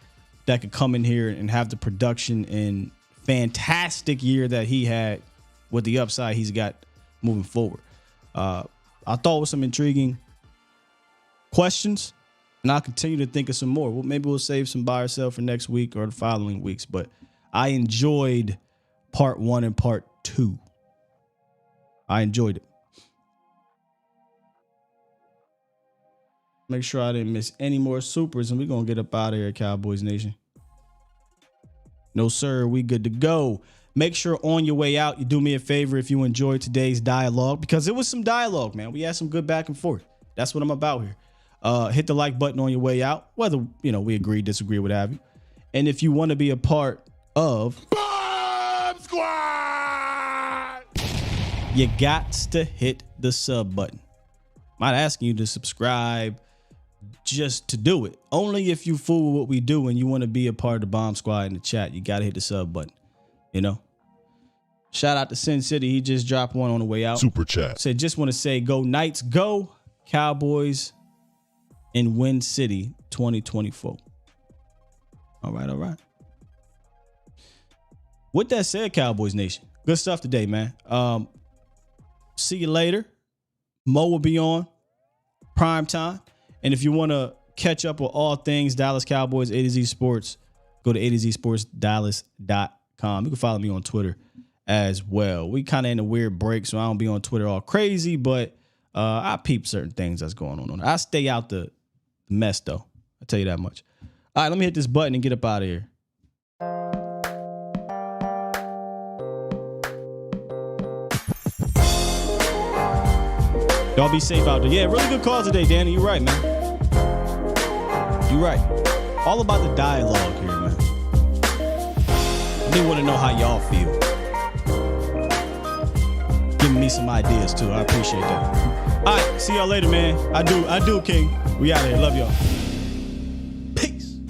that could come in here and have the production and fantastic year that he had with the upside he's got moving forward. I thought it was some intriguing questions, and I'll continue to think of some more. Maybe we'll save some buy or sell for next week or the following weeks, but I enjoyed part 1 and part 2. I enjoyed it. Make sure I didn't miss any more supers, and we're going to get up out of here, Cowboys Nation. No, sir. We good to go. Make sure on your way out, you do me a favor if you enjoyed today's dialogue, because it was some dialogue, man. We had some good back and forth. That's what I'm about here. Hit the like button on your way out, whether, we agree, disagree, what have you. And if you want to be a part of Bomb Squad, you got to hit the sub button. I'm not asking you to subscribe just to do it. Only if you fool with what we do and you want to be a part of the Bomb Squad in the chat, you got to hit the sub button. Shout out to Sin City. He just dropped one on the way out. Super chat. Said, just want to say, go Knights, go Cowboys in Win City 2024. All right. With that said, Cowboys Nation, good stuff today, man. See you later. Mo will be on prime time. And if you want to catch up with all things Dallas Cowboys, A to Z Sports, go to atozsportsdallas.com. You can follow me on Twitter as well. We kind of in a weird break, so I don't be on Twitter all crazy, but I peep certain things that's going on. I stay out the mess, though. I'll tell you that much. All right, let me hit this button and get up out of here. Y'all be safe out there. Yeah, really good call today, Danny. You're right, man. You're right. All about the dialogue here, man. I do want to know how y'all feel. Giving me some ideas, too. I appreciate that. All right, see y'all later, man. I do, King. We out here. Love y'all. Peace.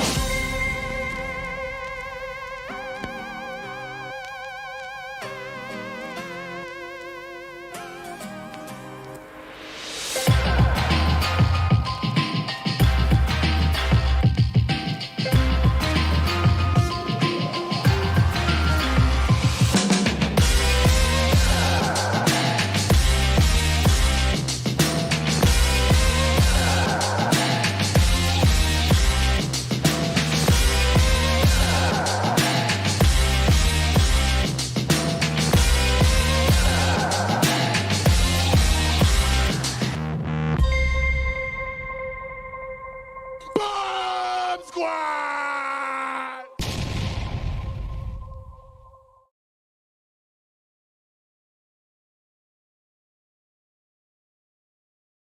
Bomb Squad!